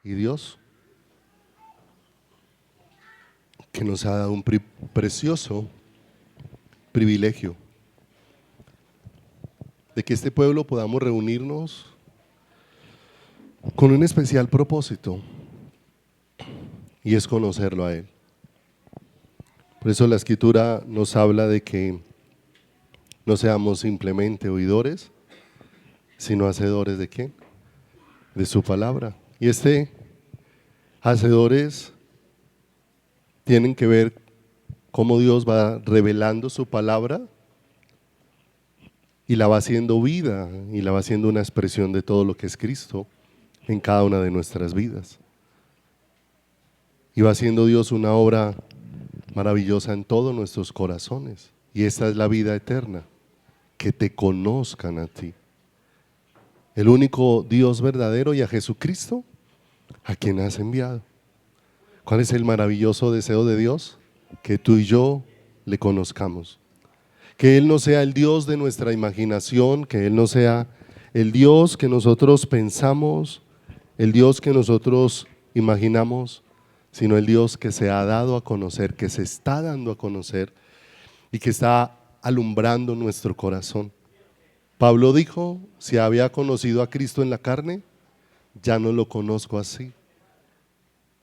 Y Dios, que nos ha dado un precioso privilegio de que este pueblo podamos reunirnos con un especial propósito, y es conocerlo a Él. Por eso la Escritura nos habla de que no seamos simplemente oidores, sino hacedores ¿de qué? De su palabra. Y hacedores tienen que ver cómo Dios va revelando su palabra y la va haciendo vida y la va haciendo una expresión de todo lo que es Cristo en cada una de nuestras vidas. Y va haciendo Dios una obra maravillosa en todos nuestros corazones. Y esta es la vida eterna, que te conozcan a ti, el único Dios verdadero, y a Jesucristo, a quien has enviado. ¿Cuál es el maravilloso deseo de Dios? Que tú y yo le conozcamos. Que Él no sea el Dios de nuestra imaginación, que Él no sea el Dios que nosotros pensamos, el Dios que nosotros imaginamos, sino el Dios que se ha dado a conocer, que se está dando a conocer y que está alumbrando nuestro corazón. Pablo dijo, si había conocido a Cristo en la carne, ya no lo conozco así.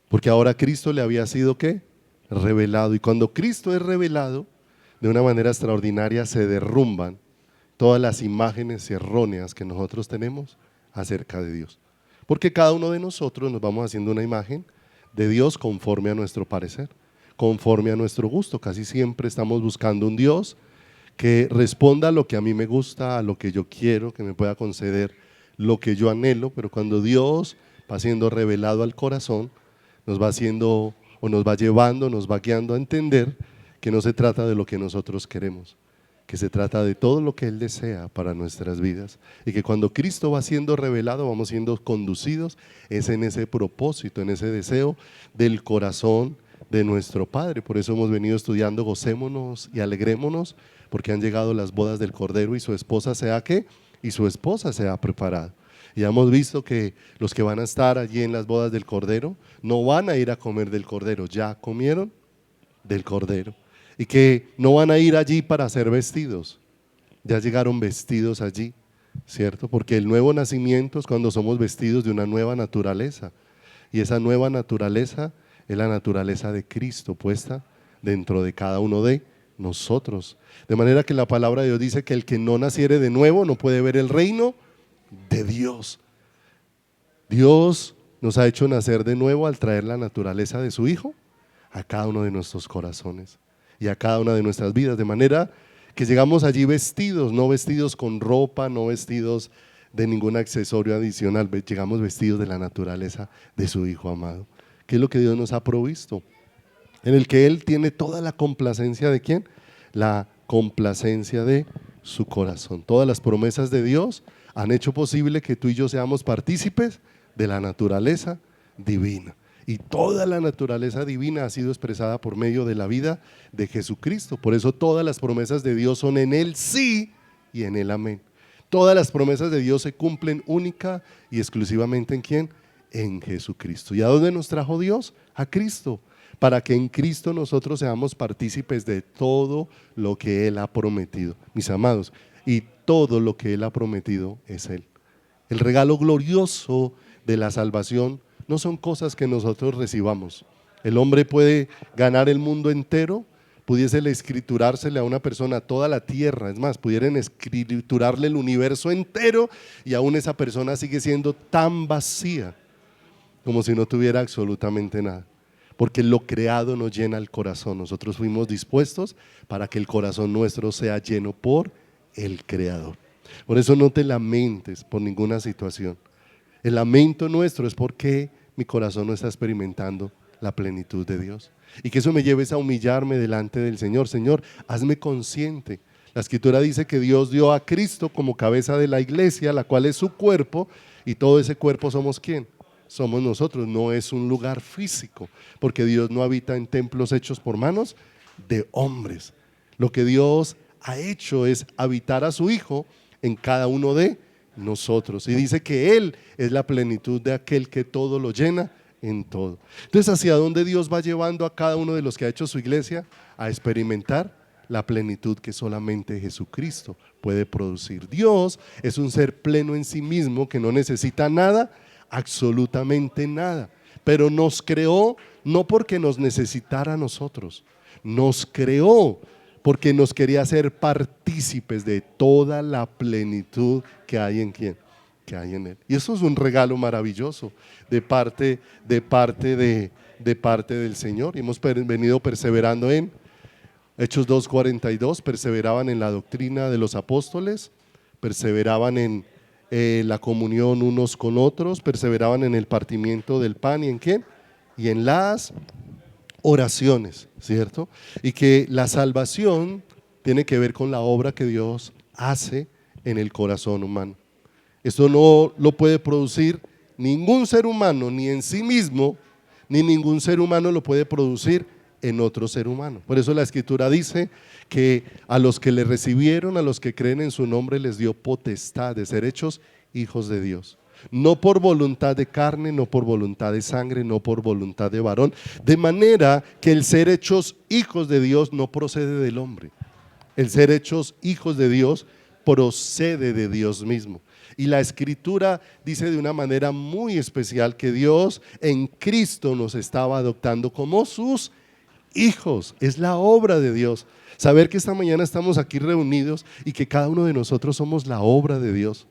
Porque ahora Cristo le había sido ¿qué? Revelado. Y cuando Cristo es revelado, de una manera extraordinaria se derrumban todas las imágenes erróneas que nosotros tenemos acerca de Dios. Porque cada uno de nosotros nos vamos haciendo una imagen de Dios conforme a nuestro parecer, conforme a nuestro gusto. Casi siempre estamos buscando un Dios que responda a lo que a mí me gusta, a lo que yo quiero, que me pueda conceder lo que yo anhelo, pero cuando Dios va siendo revelado al corazón, nos va haciendo o nos va llevando, nos va guiando a entender que no se trata de lo que nosotros queremos, que se trata de todo lo que Él desea para nuestras vidas, y que cuando Cristo va siendo revelado vamos siendo conducidos es en ese propósito, en ese deseo del corazón de nuestro Padre. Por eso hemos venido estudiando gocémonos y alegrémonos, porque han llegado las bodas del Cordero y su esposa se ha ¿qué? Y su esposa se ha preparado. Y hemos visto que los que van a estar allí en las bodas del Cordero no van a ir a comer del Cordero, ya comieron del Cordero. Y que no van a ir allí para ser vestidos, ya llegaron vestidos allí, ¿cierto? Porque el nuevo nacimiento es cuando somos vestidos de una nueva naturaleza. Y esa nueva naturaleza es la naturaleza de Cristo puesta dentro de cada uno de nosotros. De manera que la palabra de Dios dice que el que no naciere de nuevo no puede ver el reino de Dios. Dios nos ha hecho nacer de nuevo al traer la naturaleza de su Hijo a cada uno de nuestros corazones y a cada una de nuestras vidas, de manera que llegamos allí vestidos, no vestidos con ropa, no vestidos de ningún accesorio adicional, llegamos vestidos de la naturaleza de su Hijo amado, que es lo que Dios nos ha provisto, en el que Él tiene toda la complacencia de ¿quién? La complacencia de su corazón. Todas las promesas de Dios han hecho posible que tú y yo seamos partícipes de la naturaleza divina. Y toda la naturaleza divina ha sido expresada por medio de la vida de Jesucristo. Por eso todas las promesas de Dios son en Él sí y en Él amén. Todas las promesas de Dios se cumplen única y exclusivamente ¿en quién? En Jesucristo. ¿Y a dónde nos trajo Dios? A Cristo, para que en Cristo nosotros seamos partícipes de todo lo que Él ha prometido. Mis amados, y todo lo que Él ha prometido es Él. El regalo glorioso de la salvación no son cosas que nosotros recibamos. El hombre puede ganar el mundo entero, pudiese escriturársele a una persona toda la tierra, es más, pudieran escriturarle el universo entero y aún esa persona sigue siendo tan vacía como si no tuviera absolutamente nada, porque lo creado nos llena el corazón. Nosotros fuimos dispuestos para que el corazón nuestro sea lleno por el Creador. Por eso no te lamentes por ninguna situación. El lamento nuestro es porque mi corazón no está experimentando la plenitud de Dios, y que eso me lleve a humillarme delante del Señor. Señor, hazme consciente. La Escritura dice que Dios dio a Cristo como cabeza de la iglesia, la cual es su cuerpo, y todo ese cuerpo somos ¿quién? Somos nosotros. No es un lugar físico, porque Dios no habita en templos hechos por manos de hombres. Lo que Dios ha hecho es habitar a su Hijo en cada uno de nosotros. Y dice que Él es la plenitud de aquel que todo lo llena en todo. Entonces, ¿hacia dónde Dios va llevando a cada uno de los que ha hecho su iglesia? A experimentar la plenitud que solamente Jesucristo puede producir. Dios es un ser pleno en sí mismo que no necesita nada, absolutamente nada, pero nos creó no porque nos necesitara a nosotros, nos creó porque nos quería hacer partícipes de toda la plenitud que hay en ¿quién? Que hay en Él. Y eso es un regalo maravilloso de parte del Señor. Y hemos venido perseverando en Hechos 2:42, perseveraban en la doctrina de los apóstoles, perseveraban en la comunión unos con otros, perseveraban en el partimiento del pan y en ¿qué? Y en las oraciones, ¿cierto? Y que la salvación tiene que ver con la obra que Dios hace en el corazón humano. Esto no lo puede producir ningún ser humano, ni en sí mismo, ni ningún ser humano lo puede producir en otro ser humano. Por eso la Escritura dice que a los que le recibieron, a los que creen en su nombre, les dio potestad de ser hechos hijos de Dios. No por voluntad de carne, no por voluntad de sangre, no por voluntad de varón. De manera que el ser hechos hijos de Dios no procede del hombre. El ser hechos hijos de Dios procede de Dios mismo. Y la Escritura dice de una manera muy especial que Dios en Cristo nos estaba adoptando como sus hijos. Es la obra de Dios. Saber que esta mañana estamos aquí reunidos y que cada uno de nosotros somos la obra de Dios.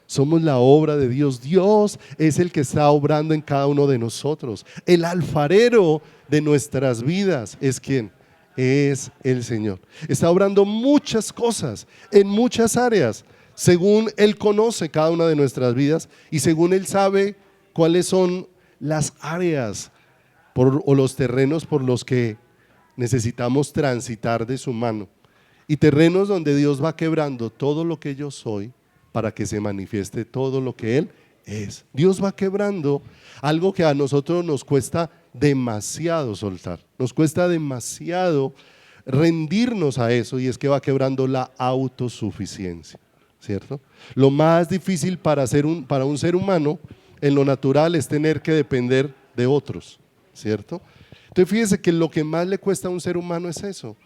Somos la obra de Dios. Dios es el que está obrando en cada uno de nosotros. El alfarero de nuestras vidas es ¿quién? Es el Señor. Está obrando muchas cosas en muchas áreas, según Él conoce cada una de nuestras vidas y según Él sabe cuáles son las áreas o los terrenos por los que necesitamos transitar de su mano, y terrenos donde Dios va quebrando todo lo que yo soy para que se manifieste todo lo que Él es. Dios va quebrando algo que a nosotros nos cuesta demasiado soltar, nos cuesta demasiado rendirnos a eso, y es que va quebrando la autosuficiencia, ¿cierto? Lo más difícil para un ser humano en lo natural es tener que depender de otros, ¿cierto? Entonces fíjese que lo que más le cuesta a un ser humano es eso,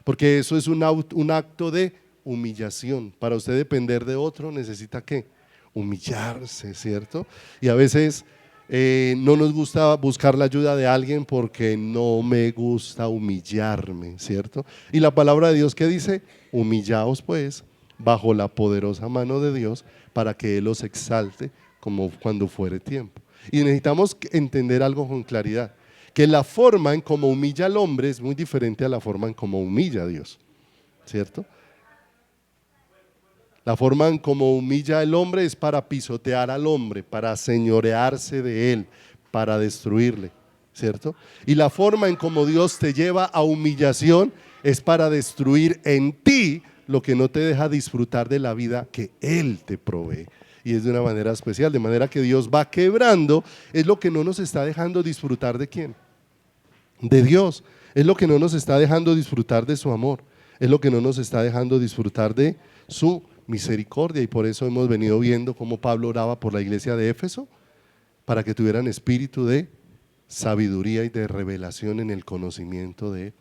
porque eso es un acto de humillación. Para usted depender de otro necesita ¿qué? Humillarse, ¿cierto? Y a veces no nos gusta buscar la ayuda de alguien porque no me gusta humillarme, ¿cierto? Y la palabra de Dios, ¿qué dice? Humillaos pues bajo la poderosa mano de Dios para que Él os exalte como cuando fuere tiempo. Y necesitamos entender algo con claridad, que la forma en cómo humilla al hombre es muy diferente a la forma en cómo humilla a Dios, ¿cierto? La forma en cómo humilla al hombre es para pisotear al hombre, para señorearse de él, para destruirle, ¿cierto? Y la forma en cómo Dios te lleva a humillación es para destruir en ti lo que no te deja disfrutar de la vida que Él te provee. Y es de una manera especial, de manera que Dios va quebrando, es lo que no nos está dejando disfrutar de ¿quién? De Dios. Es lo que no nos está dejando disfrutar de su amor, es lo que no nos está dejando disfrutar de su misericordia. Y por eso hemos venido viendo cómo Pablo oraba por la iglesia de Éfeso, para que tuvieran espíritu de sabiduría y de revelación en el conocimiento de Él,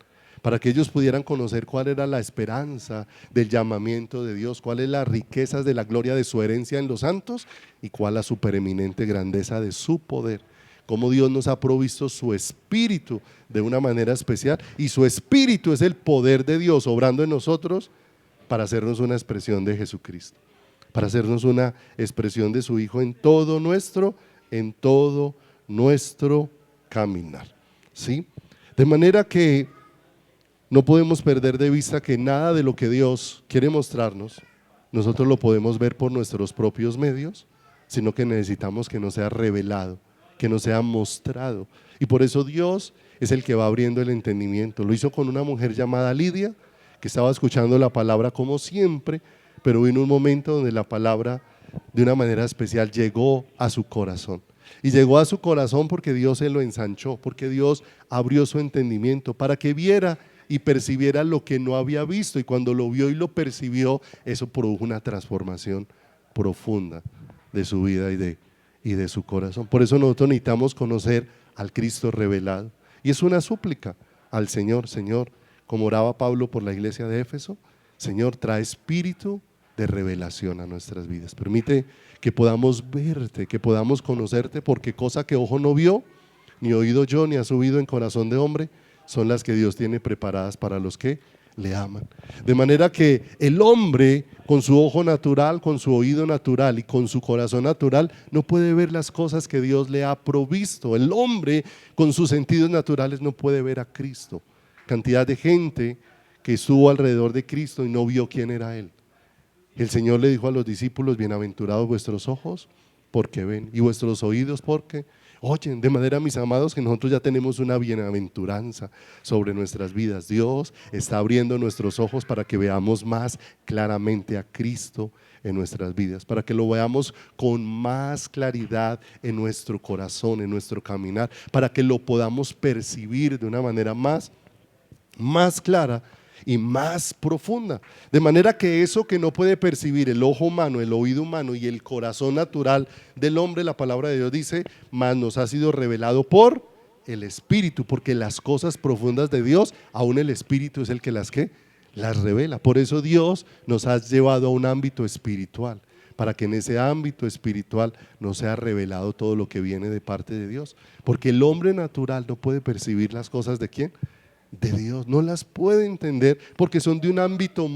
para que ellos pudieran conocer cuál era la esperanza del llamamiento de Dios, cuáles las riquezas de la gloria de su herencia en los santos y cuál la supereminente grandeza de su poder. Cómo Dios nos ha provisto su espíritu de una manera especial, y su espíritu es el poder de Dios obrando en nosotros para hacernos una expresión de Jesucristo, para hacernos una expresión de su Hijo en todo nuestro caminar, ¿sí? De manera que no podemos perder de vista que nada de lo que Dios quiere mostrarnos nosotros lo podemos ver por nuestros propios medios, sino que necesitamos que nos sea revelado, que nos sea mostrado. Y por eso Dios es el que va abriendo el entendimiento. Lo hizo con una mujer llamada Lidia, que estaba escuchando la palabra como siempre, pero vino un momento donde la palabra de una manera especial llegó a su corazón. Y llegó a su corazón porque Dios se lo ensanchó, porque Dios abrió su entendimiento para que viera y percibiera lo que no había visto, y cuando lo vio y lo percibió, eso produjo una transformación profunda de su vida y de su corazón. Por eso nosotros necesitamos conocer al Cristo revelado. Y es una súplica al Señor, Señor, como oraba Pablo por la iglesia de Éfeso, Señor, trae espíritu de revelación a nuestras vidas. Permite que podamos verte, que podamos conocerte, porque cosa que ojo no vio, ni oído yo, ni ha subido en corazón de hombre, son las que Dios tiene preparadas para los que le aman. De manera que el hombre con su ojo natural, con su oído natural y con su corazón natural no puede ver las cosas que Dios le ha provisto. El hombre con sus sentidos naturales no puede ver a Cristo. Cantidad de gente que estuvo alrededor de Cristo y no vio quién era Él. El Señor le dijo a los discípulos: bienaventurados vuestros ojos porque ven, y vuestros oídos porque oyen. De manera, mis amados, que nosotros ya tenemos una bienaventuranza sobre nuestras vidas. Dios está abriendo nuestros ojos para que veamos más claramente a Cristo en nuestras vidas, para que lo veamos con más claridad en nuestro corazón, en nuestro caminar, para que lo podamos percibir de una manera más clara y más profunda, de manera que eso que no puede percibir el ojo humano, el oído humano y el corazón natural del hombre, la palabra de Dios dice, más nos ha sido revelado por el Espíritu, porque las cosas profundas de Dios, aún el Espíritu es el que las revela. Por eso Dios nos ha llevado a un ámbito espiritual, para que en ese ámbito espiritual nos sea revelado todo lo que viene de parte de Dios, porque el hombre natural no puede percibir las cosas ¿de quién? De Dios, no las puede entender porque son de un ámbito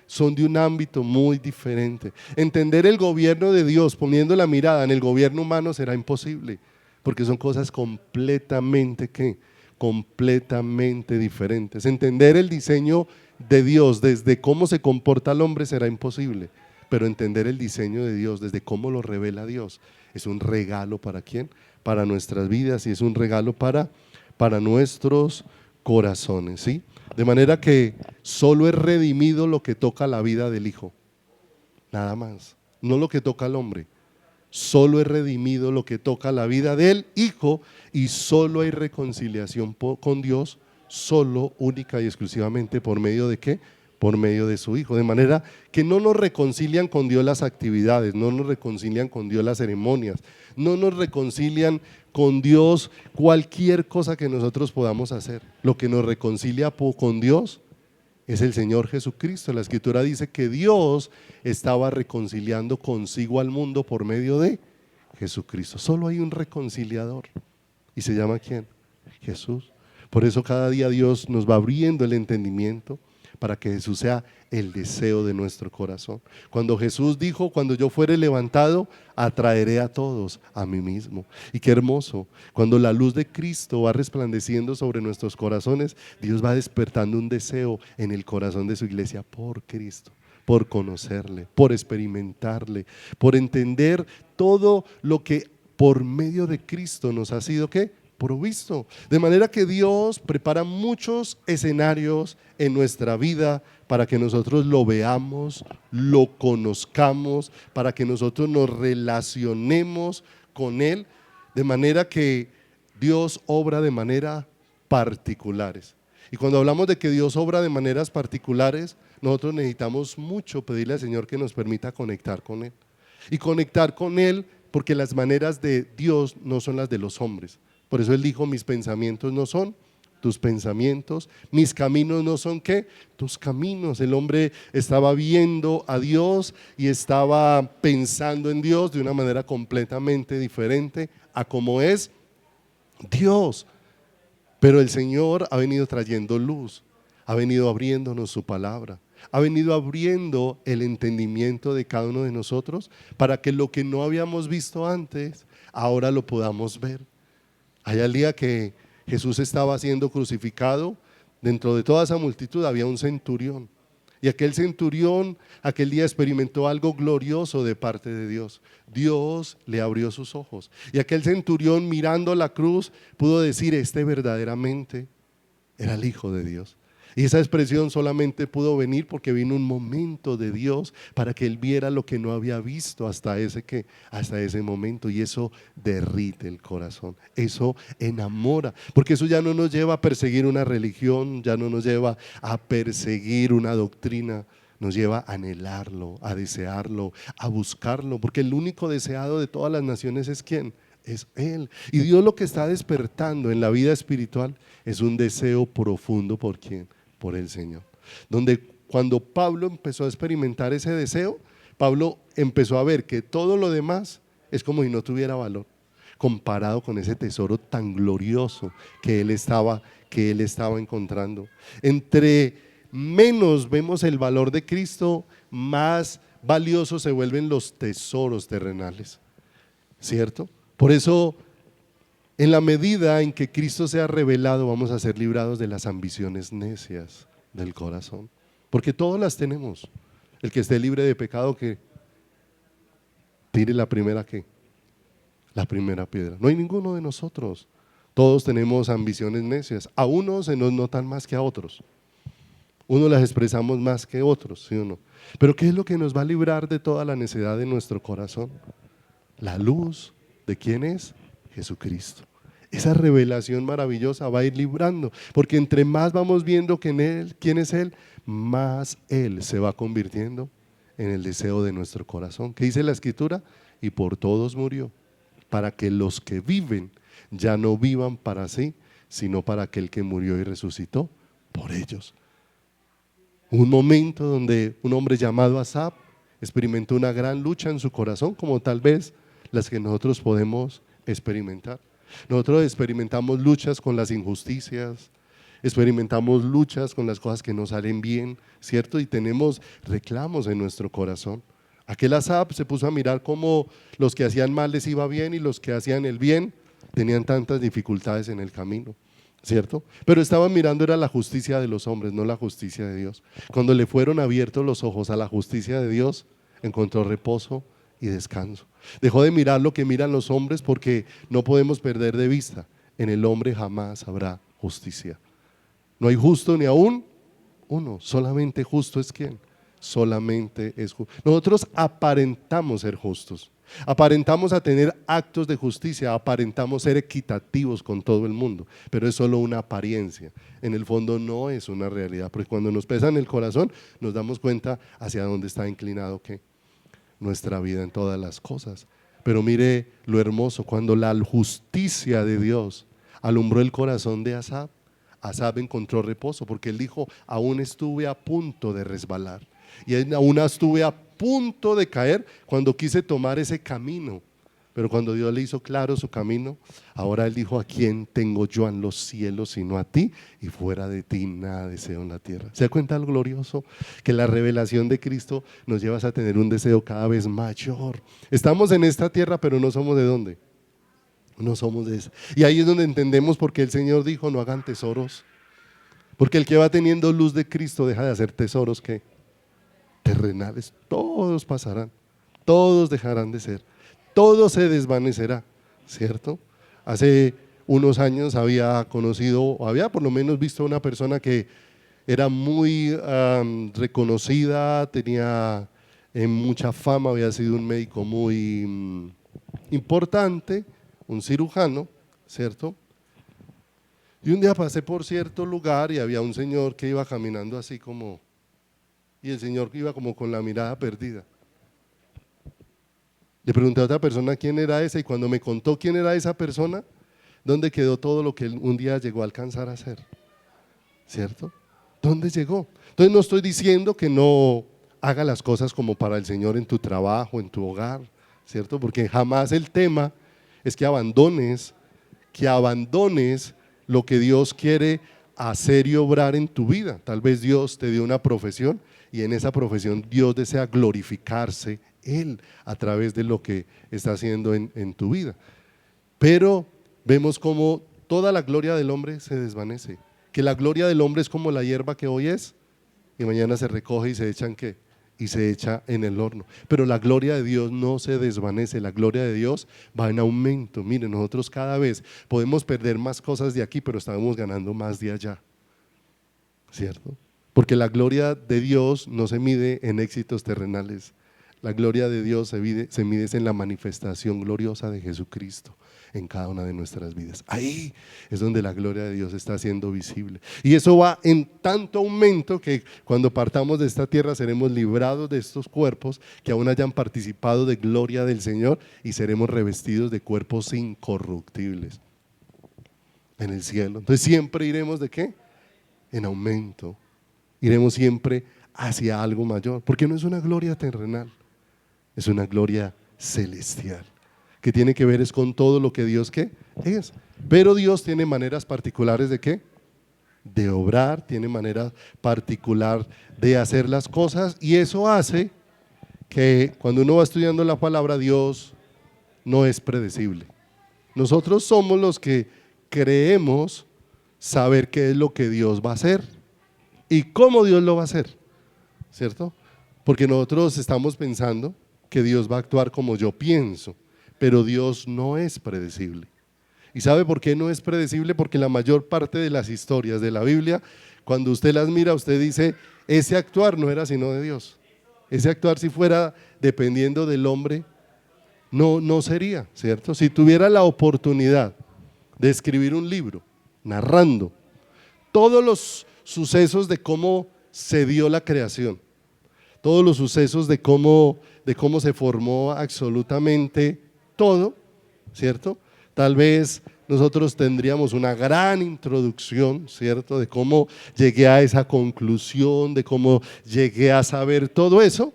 son de un ámbito muy diferente. Entender el gobierno de Dios poniendo la mirada en el gobierno humano será imposible, porque son cosas completamente diferentes. Entender el diseño de Dios desde cómo se comporta el hombre será imposible, pero entender el diseño de Dios desde cómo lo revela Dios es un regalo. ¿Para quién? Para nuestras vidas, y es un regalo para nuestros corazones, ¿sí? De manera que solo es redimido lo que toca la vida del Hijo, nada más, no lo que toca al hombre. Solo es redimido lo que toca la vida del Hijo, y solo hay reconciliación con Dios, solo, única y exclusivamente por medio de ¿qué? Por medio de su Hijo. De manera que no nos reconcilian con Dios las actividades, no nos reconcilian con Dios las ceremonias, no nos reconcilian con Dios cualquier cosa que nosotros podamos hacer. Lo que nos reconcilia con Dios es el Señor Jesucristo. La Escritura dice que Dios estaba reconciliando consigo al mundo por medio de Jesucristo. Solo hay un reconciliador, y se llama ¿quién? Jesús. Por eso cada día Dios nos va abriendo el entendimiento para que Jesús sea el deseo de nuestro corazón. Cuando Jesús dijo: cuando yo fuere levantado, atraeré a todos a mí mismo. Y qué hermoso, cuando la luz de Cristo va resplandeciendo sobre nuestros corazones, Dios va despertando un deseo en el corazón de su iglesia por Cristo, por conocerle, por experimentarle, por entender todo lo que por medio de Cristo nos ha sido ¿qué? Provisto. De manera que Dios prepara muchos escenarios en nuestra vida para que nosotros lo veamos, lo conozcamos, para que nosotros nos relacionemos con Él, de manera que Dios obra de manera particulares. Y cuando hablamos de que Dios obra de maneras particulares, nosotros necesitamos mucho pedirle al Señor que nos permita conectar con Él. Y conectar con Él, porque las maneras de Dios no son las de los hombres. Por eso Él dijo: mis pensamientos no son tus pensamientos, mis caminos no son ¿qué? Tus caminos. El hombre estaba viendo a Dios y estaba pensando en Dios de una manera completamente diferente a como es Dios. Pero el Señor ha venido trayendo luz, ha venido abriéndonos su palabra, ha venido abriendo el entendimiento de cada uno de nosotros para que lo que no habíamos visto antes, ahora lo podamos ver. Allá el día que Jesús estaba siendo crucificado, dentro de toda esa multitud había un centurión. Y aquel centurión aquel día experimentó algo glorioso de parte de Dios. Dios le abrió sus ojos. Y aquel centurión, mirando la cruz, pudo decir: este verdaderamente era el Hijo de Dios. Y esa expresión solamente pudo venir porque vino un momento de Dios para que él viera lo que no había visto hasta ese momento. Y eso derrite el corazón, eso enamora, porque eso ya no nos lleva a perseguir una religión, ya no nos lleva a perseguir una doctrina, nos lleva a anhelarlo, a desearlo, a buscarlo, porque el único deseado de todas las naciones es ¿quién? Es Él. Y Dios lo que está despertando en la vida espiritual es un deseo profundo ¿por quién? Por el Señor. Donde cuando Pablo empezó a experimentar ese deseo, Pablo empezó a ver que todo lo demás es como si no tuviera valor, comparado con ese tesoro tan glorioso que él estaba encontrando. Entre menos vemos el valor de Cristo, más valiosos se vuelven los tesoros terrenales, ¿cierto? Por eso, en la medida en que Cristo sea revelado, vamos a ser librados de las ambiciones necias del corazón, porque todas las tenemos. El que esté libre de pecado, que tire la primera piedra. No hay ninguno de nosotros. Todos tenemos ambiciones necias. A unos se nos notan más que a otros. Unos las expresamos más que otros, ¿sí o no? Pero ¿qué es lo que nos va a librar de toda la necedad de nuestro corazón? La luz de ¿quién es? Jesucristo. Esa revelación maravillosa va a ir librando, porque entre más vamos viendo quién es Él, más Él se va convirtiendo en el deseo de nuestro corazón. ¿Qué dice la Escritura? Y por todos murió, para que los que viven ya no vivan para sí, sino para aquel que murió y resucitó por ellos. Un momento donde un hombre llamado Asaf experimentó una gran lucha en su corazón, como tal vez las que nosotros podemos experimentar. Nosotros experimentamos luchas con las injusticias, experimentamos luchas con las cosas que no salen bien, ¿cierto? Y tenemos reclamos en nuestro corazón. Aquel Asaf se puso a mirar cómo los que hacían mal les iba bien y los que hacían el bien tenían tantas dificultades en el camino, ¿cierto? Pero estaban mirando era la justicia de los hombres, no la justicia de Dios. Cuando le fueron abiertos los ojos a la justicia de Dios, encontró reposo y descanso. Dejó de mirar lo que miran los hombres, porque no podemos perder de vista, en el hombre jamás habrá justicia. No hay justo ni aún uno, solamente justo es ¿quién? Solamente es justo. Nosotros aparentamos ser justos, aparentamos a tener actos de justicia, aparentamos ser equitativos con todo el mundo, pero es solo una apariencia. En el fondo no es una realidad, porque cuando nos pesa en el corazón nos damos cuenta hacia dónde está inclinado ¿qué? Nuestra vida en todas las cosas. Pero mire lo hermoso, cuando la justicia de Dios alumbró el corazón de Asaf, Asaf encontró reposo, porque él dijo: aún estuve a punto de resbalar y aún estuve a punto de caer cuando quise tomar ese camino, pero cuando Dios le hizo claro su camino, ahora él dijo: ¿a quién tengo yo en los cielos sino a ti? Y fuera de ti nada deseo en la tierra. ¿Se da cuenta lo glorioso? Que la revelación de Cristo nos lleva a tener un deseo cada vez mayor. Estamos en esta tierra, pero no somos ¿de dónde? No somos de esa. Y ahí es donde entendemos por qué el Señor dijo: no hagan tesoros, porque el que va teniendo luz de Cristo deja de hacer tesoros que terrenales. Todos pasarán, todos dejarán de ser, todo se desvanecerá, ¿cierto? Hace unos años había conocido, o había por lo menos visto a una persona que era muy reconocida, tenía mucha fama, había sido un médico muy importante, un cirujano, ¿cierto? Y un día pasé por cierto lugar y había un señor que iba caminando así como, y el señor iba como con la mirada perdida. Le pregunté a otra persona quién era esa, y cuando me contó quién era esa persona, ¿dónde quedó todo lo que él un día llegó a alcanzar a hacer? ¿Cierto? ¿Dónde llegó? Entonces no estoy diciendo que no haga las cosas como para el Señor en tu trabajo, en tu hogar, ¿cierto? Porque jamás el tema es que abandones lo que Dios quiere hacer y obrar en tu vida. Tal vez Dios te dio una profesión y en esa profesión Dios desea glorificarse Él a través de lo que está haciendo en tu vida. Pero vemos como toda la gloria del hombre se desvanece, que la gloria del hombre es como la hierba que hoy es y mañana se recoge y se echa ¿en qué? Y se echa en el horno. Pero la gloria de Dios no se desvanece, la gloria de Dios va en aumento. Miren, nosotros cada vez podemos perder más cosas de aquí, pero estamos ganando más de allá, ¿cierto? Porque la gloria de Dios no se mide en éxitos terrenales, La gloria de Dios se mide en la manifestación gloriosa de Jesucristo en cada una de nuestras vidas. Ahí es donde la gloria de Dios está siendo visible. Y eso va en tanto aumento que cuando partamos de esta tierra seremos librados de estos cuerpos que aún hayan participado de gloria del Señor y seremos revestidos de cuerpos incorruptibles en el cielo. Entonces siempre iremos ¿de qué? En aumento. Iremos siempre hacia algo mayor, porque no es una gloria terrenal, es una gloria celestial, que tiene que ver es con todo lo que Dios ¿qué? Es. Pero Dios tiene maneras particulares ¿de qué? De obrar, tiene manera particular de hacer las cosas, y eso hace que cuando uno va estudiando la palabra, Dios no es predecible. Nosotros somos los que creemos saber qué es lo que Dios va a hacer y cómo Dios lo va a hacer, ¿cierto? Porque nosotros estamos pensando que Dios va a actuar como yo pienso, pero Dios no es predecible. ¿Y sabe por qué no es predecible? Porque la mayor parte de las historias de la Biblia, cuando usted las mira, usted dice, ese actuar no era sino de Dios. Ese actuar, si fuera dependiendo del hombre, no sería, ¿cierto? Si tuviera la oportunidad de escribir un libro narrando todos los sucesos de cómo se dio la creación, todos los sucesos de cómo se formó absolutamente todo, ¿cierto? Tal vez nosotros tendríamos una gran introducción, ¿cierto? De cómo llegué a esa conclusión, de cómo llegué a saber todo eso,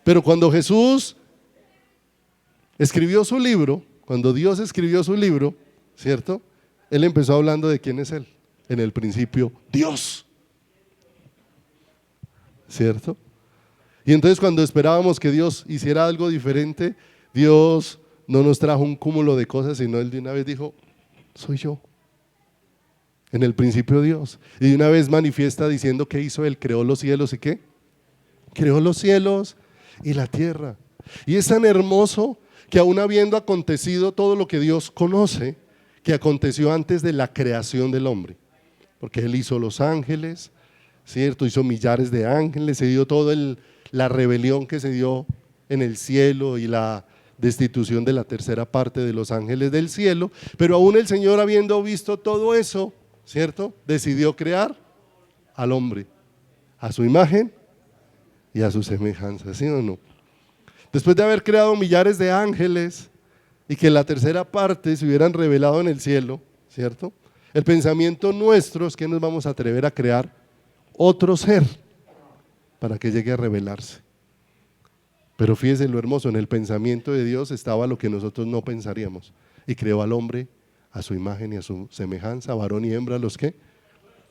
pero cuando Jesús escribió su libro, cuando Dios escribió su libro, ¿cierto? Él empezó hablando de quién es Él. En el principio, Dios, ¿cierto? Y entonces cuando esperábamos que Dios hiciera algo diferente, Dios no nos trajo un cúmulo de cosas, sino Él de una vez dijo, soy yo. En el principio Dios. Y de una vez manifiesta diciendo que hizo Él, creó los cielos y ¿qué? Creó los cielos y la tierra. Y es tan hermoso que aún habiendo acontecido todo lo que Dios conoce, que aconteció antes de la creación del hombre, porque Él hizo los ángeles, ¿cierto? Hizo millares de ángeles, se dio toda la rebelión que se dio en el cielo y la destitución de la tercera parte de los ángeles del cielo, pero aún el Señor, habiendo visto todo eso, ¿cierto? Decidió crear al hombre a su imagen y a su semejanza, ¿sí o no? Después de haber creado millares de ángeles y que la tercera parte se hubieran revelado en el cielo, ¿cierto? El pensamiento nuestro es que nos vamos a atrever a crear otro ser para que llegue a revelarse. Pero fíjese lo hermoso, en el pensamiento de Dios estaba lo que nosotros no pensaríamos, y creó al hombre a su imagen y a su semejanza, varón y hembra, ¿los qué?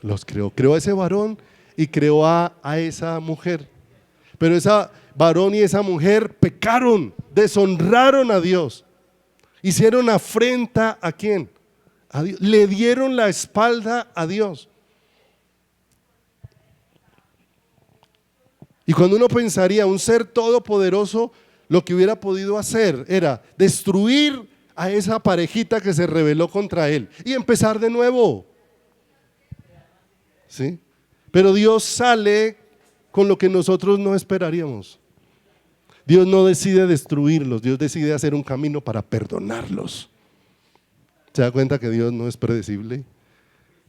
Los creó. Creó a ese varón y creó a esa mujer. Pero esa varón y esa mujer pecaron, deshonraron a Dios, hicieron afrenta ¿a quién? A Dios. Le dieron la espalda a Dios. Y cuando uno pensaría, un ser todopoderoso, lo que hubiera podido hacer era destruir a esa parejita que se rebeló contra él y empezar de nuevo, ¿sí? Pero Dios sale con lo que nosotros no esperaríamos. Dios no decide destruirlos, Dios decide hacer un camino para perdonarlos. ¿Se da cuenta que Dios no es predecible?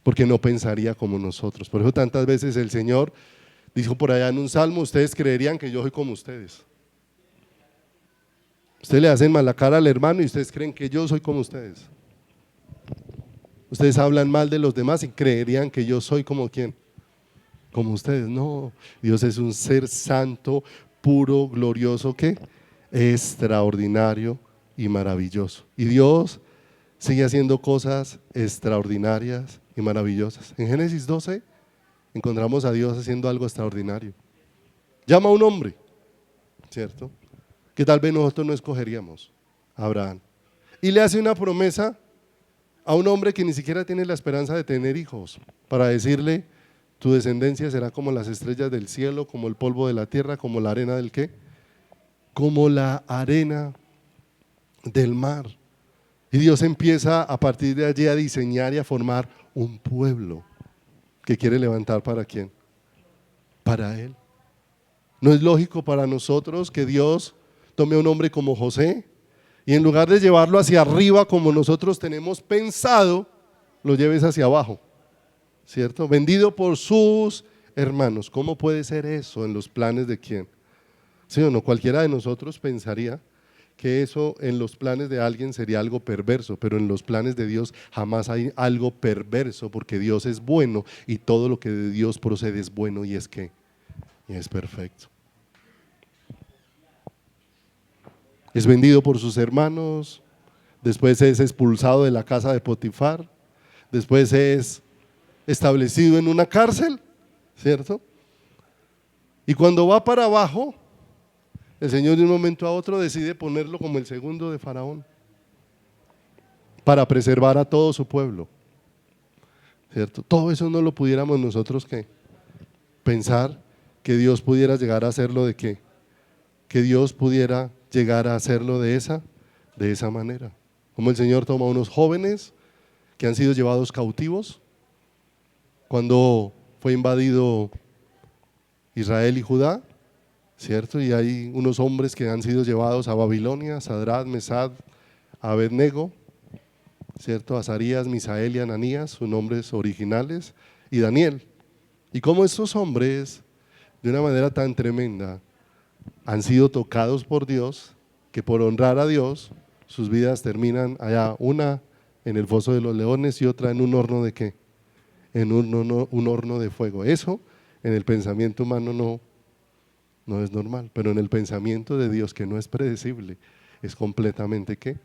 Porque no pensaría como nosotros. Por eso tantas veces el Señor dijo por allá en un salmo, ustedes creerían que yo soy como ustedes. Ustedes le hacen mala cara al hermano y ustedes creen que yo soy como ustedes. Ustedes hablan mal de los demás y creerían que yo soy como ¿quién? Como ustedes. No, Dios es un ser santo, puro, glorioso, ¿qué? Extraordinario y maravilloso. Y Dios sigue haciendo cosas extraordinarias y maravillosas. En Génesis 12 encontramos a Dios haciendo algo extraordinario. Llama a un hombre, ¿cierto? Que tal vez nosotros no escogeríamos, a Abraham. Y le hace una promesa a un hombre que ni siquiera tiene la esperanza de tener hijos, para decirle, tu descendencia será como las estrellas del cielo, como el polvo de la tierra, como la arena del ¿qué? Como la arena del mar. Y Dios empieza a partir de allí a diseñar y a formar un pueblo que quiere levantar ¿para quién? Para Él. ¿No es lógico para nosotros que Dios tome a un hombre como José y en lugar de llevarlo hacia arriba como nosotros tenemos pensado, lo lleves hacia abajo? ¿Cierto? Vendido por sus hermanos. ¿Cómo puede ser eso en los planes de quién? ¿Sí o no? Cualquiera de nosotros pensaría que eso en los planes de alguien sería algo perverso, pero en los planes de Dios jamás hay algo perverso, porque Dios es bueno y todo lo que de Dios procede es bueno y es que y es perfecto. Es vendido por sus hermanos, después es expulsado de la casa de Potifar, después es establecido en una cárcel, ¿cierto? Y cuando va para abajo, el Señor de un momento a otro decide ponerlo como el segundo de Faraón para preservar a todo su pueblo, ¿cierto? Todo eso no lo pudiéramos nosotros ¿qué? Pensar que Dios pudiera llegar a hacerlo de qué, que Dios pudiera llegar a hacerlo de esa manera. Como el Señor toma a unos jóvenes que han sido llevados cautivos cuando fue invadido Israel y Judá, ¿cierto? Y hay unos hombres que han sido llevados a Babilonia, Sadrach, Mesach, Abednego, ¿cierto? Azarías, Misael y Ananías, sus nombres originales, y Daniel. Y cómo estos hombres, de una manera tan tremenda, han sido tocados por Dios, que por honrar a Dios, sus vidas terminan allá, una en el foso de los leones y otra en un horno de ¿qué? En un horno de fuego. Eso en el pensamiento humano no es normal, pero en el pensamiento de Dios, que no es predecible, es completamente ¿qué?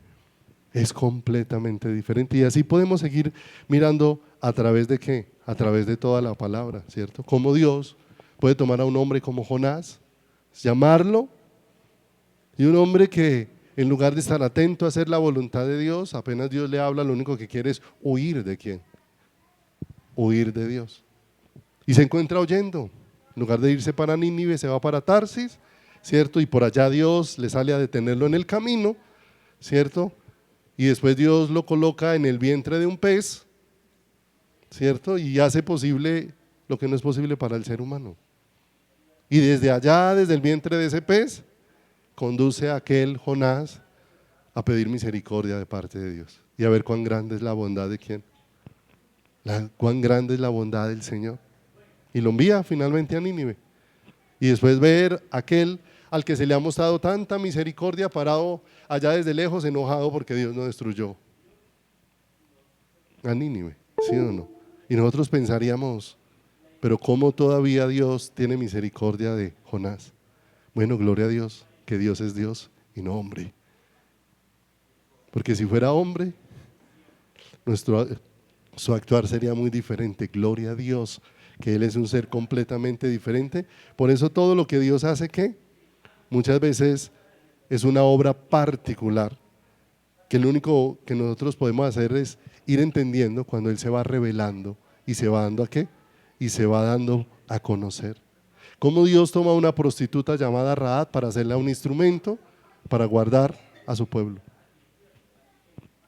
Es completamente diferente. Y así podemos seguir mirando a través de ¿qué? A través de toda la palabra, ¿cierto? Cómo Dios puede tomar a un hombre como Jonás, llamarlo, y un hombre que en lugar de estar atento a hacer la voluntad de Dios, apenas Dios le habla, lo único que quiere es huir de ¿quién? Huir de Dios. Y se encuentra huyendo. En lugar de irse para Nínive, se va para Tarsis, ¿cierto? Y por allá Dios le sale a detenerlo en el camino, ¿cierto? Y después Dios lo coloca en el vientre de un pez, ¿cierto? Y hace posible lo que no es posible para el ser humano. Y desde allá, desde el vientre de ese pez, conduce a aquel Jonás a pedir misericordia de parte de Dios y a ver cuán grande es la bondad de quién, cuán grande es la bondad del Señor, y lo envía finalmente a Nínive. Y después ver aquel al que se le ha mostrado tanta misericordia parado allá desde lejos enojado porque Dios no destruyó a Nínive, ¿sí o no? Y nosotros pensaríamos, pero ¿cómo todavía Dios tiene misericordia de Jonás? Bueno, gloria a Dios, que Dios es Dios y no hombre. Porque si fuera hombre, su actuar sería muy diferente. Gloria a Dios, que Él es un ser completamente diferente. Por eso todo lo que Dios hace, ¿qué? Muchas veces es una obra particular, que lo único que nosotros podemos hacer es ir entendiendo cuando Él se va revelando y se va dando ¿a qué? Y se va dando a conocer. Cómo Dios toma a una prostituta llamada Rahab para hacerla un instrumento para guardar a su pueblo.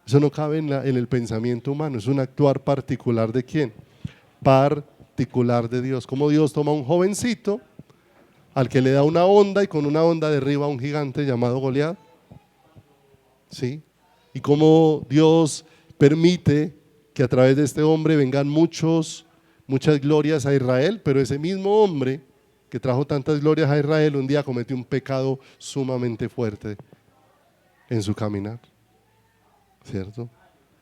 Eso no cabe en el pensamiento humano, es un actuar particular de ¿quién? Particular de Dios. Como Dios toma a un jovencito al que le da una onda y con una onda derriba a un gigante llamado Goliat, ¿sí? Y cómo Dios permite que a través de este hombre vengan muchas glorias a Israel, pero ese mismo hombre que trajo tantas glorias a Israel un día cometió un pecado sumamente fuerte en su caminar, ¿cierto?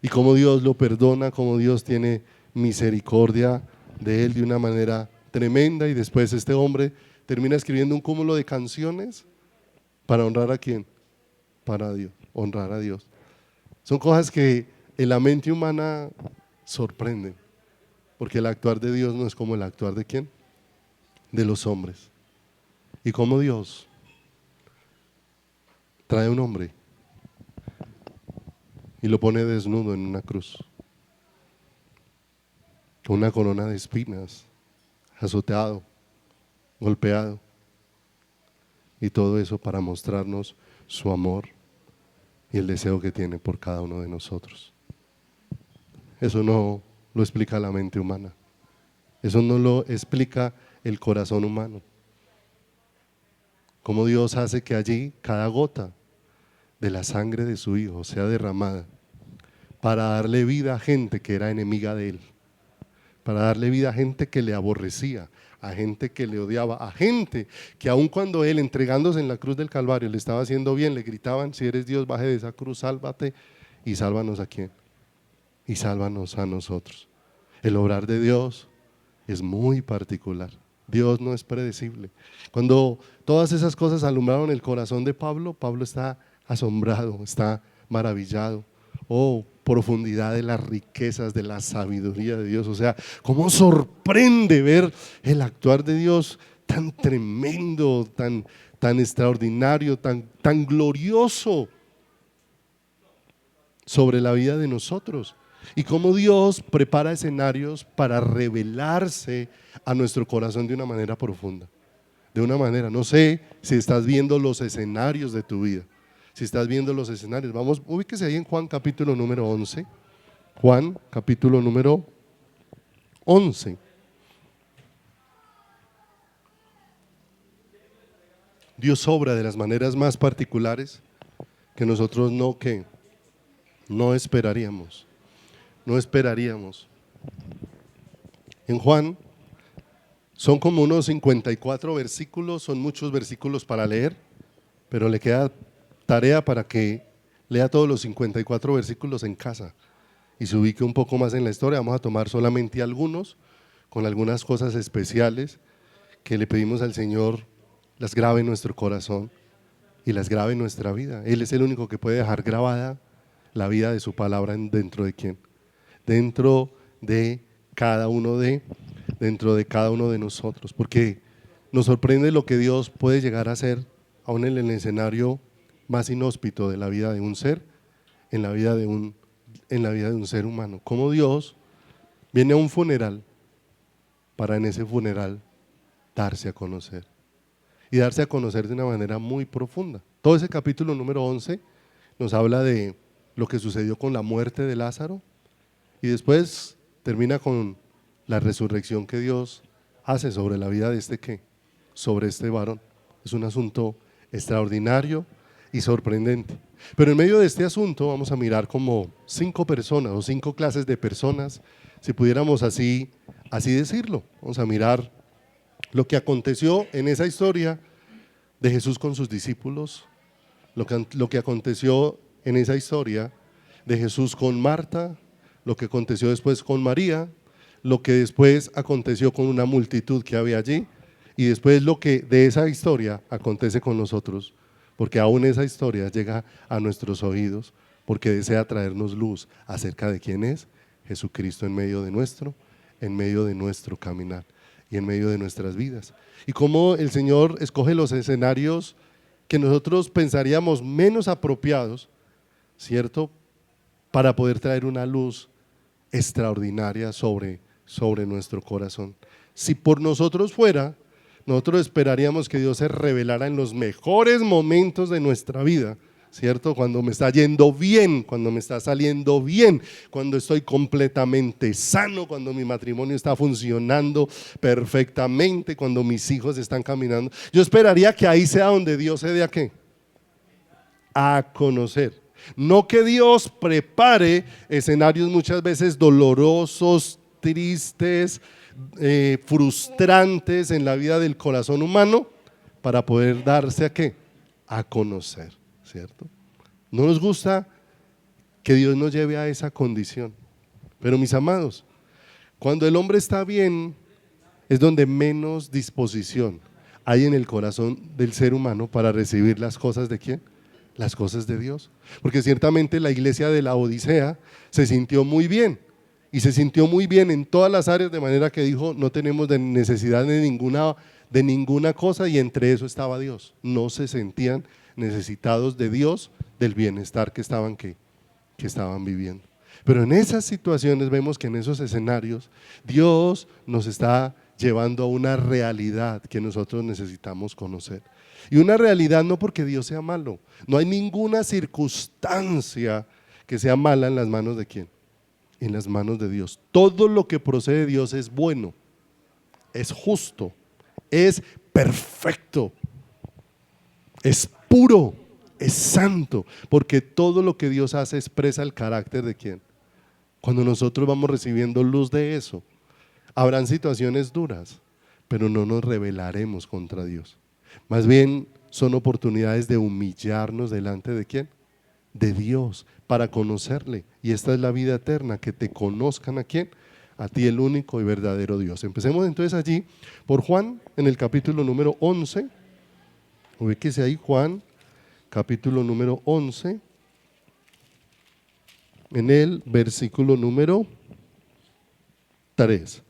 Y cómo Dios lo perdona, cómo Dios tiene misericordia de él de una manera tremenda, y después este hombre termina escribiendo un cúmulo de canciones para honrar a ¿quién? Para Dios, honrar a Dios. Son cosas que en la mente humana sorprenden, porque el actuar de Dios no es como el actuar de ¿quién? De los hombres. Y cómo Dios trae un hombre y lo pone desnudo en una cruz, con una corona de espinas, azoteado, golpeado, y todo eso para mostrarnos su amor y el deseo que tiene por cada uno de nosotros. Eso no lo explica la mente humana, eso no lo explica el corazón humano. Cómo Dios hace que allí cada gota de la sangre de su Hijo sea derramada para darle vida a gente que era enemiga de Él, para darle vida a gente que le aborrecía, a gente que le odiaba, a gente que aun cuando Él, entregándose en la cruz del Calvario, le estaba haciendo bien, le gritaban: si eres Dios, baje de esa cruz, sálvate. ¿Y sálvanos a quién? Y sálvanos a nosotros. El obrar de Dios es muy particular. Dios no es predecible. Cuando todas esas cosas alumbraron el corazón de Pablo, Pablo está asombrado, está maravillado. Oh, profundidad de las riquezas, de la sabiduría de Dios. O sea, cómo sorprende ver el actuar de Dios tan tremendo, tan extraordinario, tan glorioso sobre la vida de nosotros. Y cómo Dios prepara escenarios para revelarse a nuestro corazón de una manera profunda. De una manera, no sé si estás viendo los escenarios de tu vida. Si estás viendo los escenarios, vamos, ubíquese ahí en Juan capítulo número 11. Juan capítulo número 11. Dios obra de las maneras más particulares que nosotros no esperaríamos. No esperaríamos. En Juan son como unos 54 versículos, son muchos versículos para leer, pero le queda tarea para que lea todos los 54 versículos en casa y se ubique un poco más en la historia. Vamos a tomar solamente algunos, con algunas cosas especiales que le pedimos al Señor las grabe en nuestro corazón y las grabe en nuestra vida. Él es el único que puede dejar grabada la vida de su palabra dentro de quién, dentro de cada uno de nosotros, porque nos sorprende lo que Dios puede llegar a hacer aún en el escenario más inhóspito de la vida de un ser, en la vida de un ser humano. Cómo Dios viene a un funeral para en ese funeral darse a conocer, y darse a conocer de una manera muy profunda. Todo ese capítulo número 11 nos habla de lo que sucedió con la muerte de Lázaro, y después termina con la resurrección que Dios hace sobre la vida de sobre este varón. Es un asunto extraordinario y sorprendente. Pero en medio de este asunto vamos a mirar como 5 personas o 5 clases de personas, si pudiéramos así decirlo. Vamos a mirar lo que aconteció en esa historia de Jesús con sus discípulos, lo que aconteció en esa historia de Jesús con Marta, lo que aconteció después con María, lo que después aconteció con una multitud que había allí, y después lo que de esa historia acontece con nosotros, porque aún esa historia llega a nuestros oídos, porque desea traernos luz acerca de quién es Jesucristo en medio de nuestro caminar y en medio de nuestras vidas. Y cómo el Señor escoge los escenarios que nosotros pensaríamos menos apropiados, ¿cierto?, para poder traer una luz extraordinaria sobre nuestro corazón. Si por nosotros fuera, nosotros esperaríamos que Dios se revelara en los mejores momentos de nuestra vida, ¿cierto? Cuando me está yendo bien, cuando me está saliendo bien, cuando estoy completamente sano, cuando mi matrimonio está funcionando perfectamente, cuando mis hijos están caminando. Yo esperaría que ahí sea donde Dios se dé a qué, a conocer. No que Dios prepare escenarios muchas veces dolorosos, tristes, frustrantes en la vida del corazón humano para poder darse a qué, a conocer, ¿cierto? No nos gusta que Dios nos lleve a esa condición, pero mis amados, cuando el hombre está bien es donde menos disposición hay en el corazón del ser humano para recibir las cosas de ¿quién? Las cosas de Dios. Porque ciertamente la iglesia de la Odisea se sintió muy bien, y se sintió muy bien en todas las áreas, de manera que dijo: no tenemos necesidad de ninguna cosa, y entre eso estaba Dios. No se sentían necesitados de Dios, del bienestar que estaban viviendo. Pero en esas situaciones vemos que en esos escenarios Dios nos está llevando a una realidad que nosotros necesitamos conocer. Y una realidad no porque Dios sea malo, no hay ninguna circunstancia que sea mala en las manos de ¿quién? En las manos de Dios. Todo lo que procede de Dios es bueno, es justo, es perfecto. es puro, es santo, porque todo lo que Dios hace expresa el carácter de quién. Cuando nosotros vamos recibiendo luz de eso, habrán situaciones duras, pero no nos rebelaremos contra Dios. Más bien son oportunidades de humillarnos delante de quién, de Dios, para conocerle. Y esta es la vida eterna, que te conozcan a quién, a ti, el único y verdadero Dios. Empecemos entonces allí por Juan, en el capítulo número 11. Ubíquese ahí, Juan, capítulo número 11, en el versículo número 3.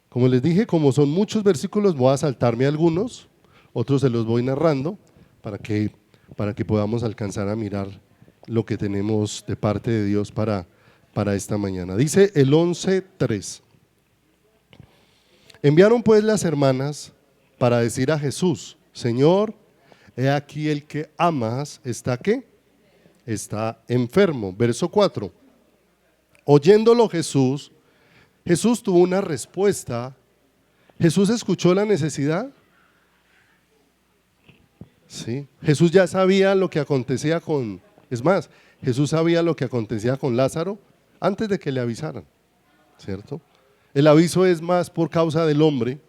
Como les dije, como son muchos versículos, voy a saltarme algunos, otros se los voy narrando para que podamos alcanzar a mirar lo que tenemos de parte de Dios para esta mañana. Dice el 11:3. Enviaron pues las hermanas para decir a Jesús: Señor, he aquí el que amas está ¿qué? Está enfermo. Verso 4. Oyéndolo Jesús tuvo una respuesta. Jesús escuchó la necesidad. Sí. Jesús ya sabía lo que acontecía Jesús sabía lo que acontecía con Lázaro antes de que le avisaran, ¿cierto? El aviso es más por causa del hombre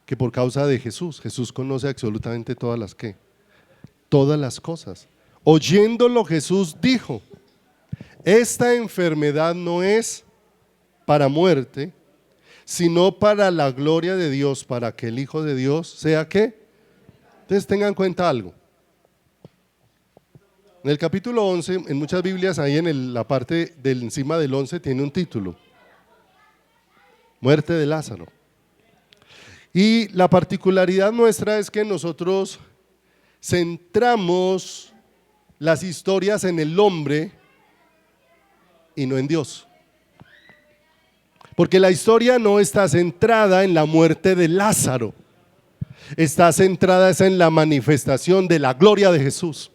que por causa de Jesús. Jesús conoce absolutamente todas las cosas. Oyéndolo Jesús dijo: esta enfermedad no es para muerte, sino para la gloria de Dios, para que el Hijo de Dios sea ¿qué? Entonces tengan en cuenta algo. En el capítulo 11, en muchas Biblias, ahí en la parte del encima del 11 tiene un título: muerte de Lázaro. Y la particularidad nuestra es que nosotros centramos las historias en el hombre y no en Dios. Porque la historia no está centrada en la muerte de Lázaro, está centrada en la manifestación de la gloria de Jesús.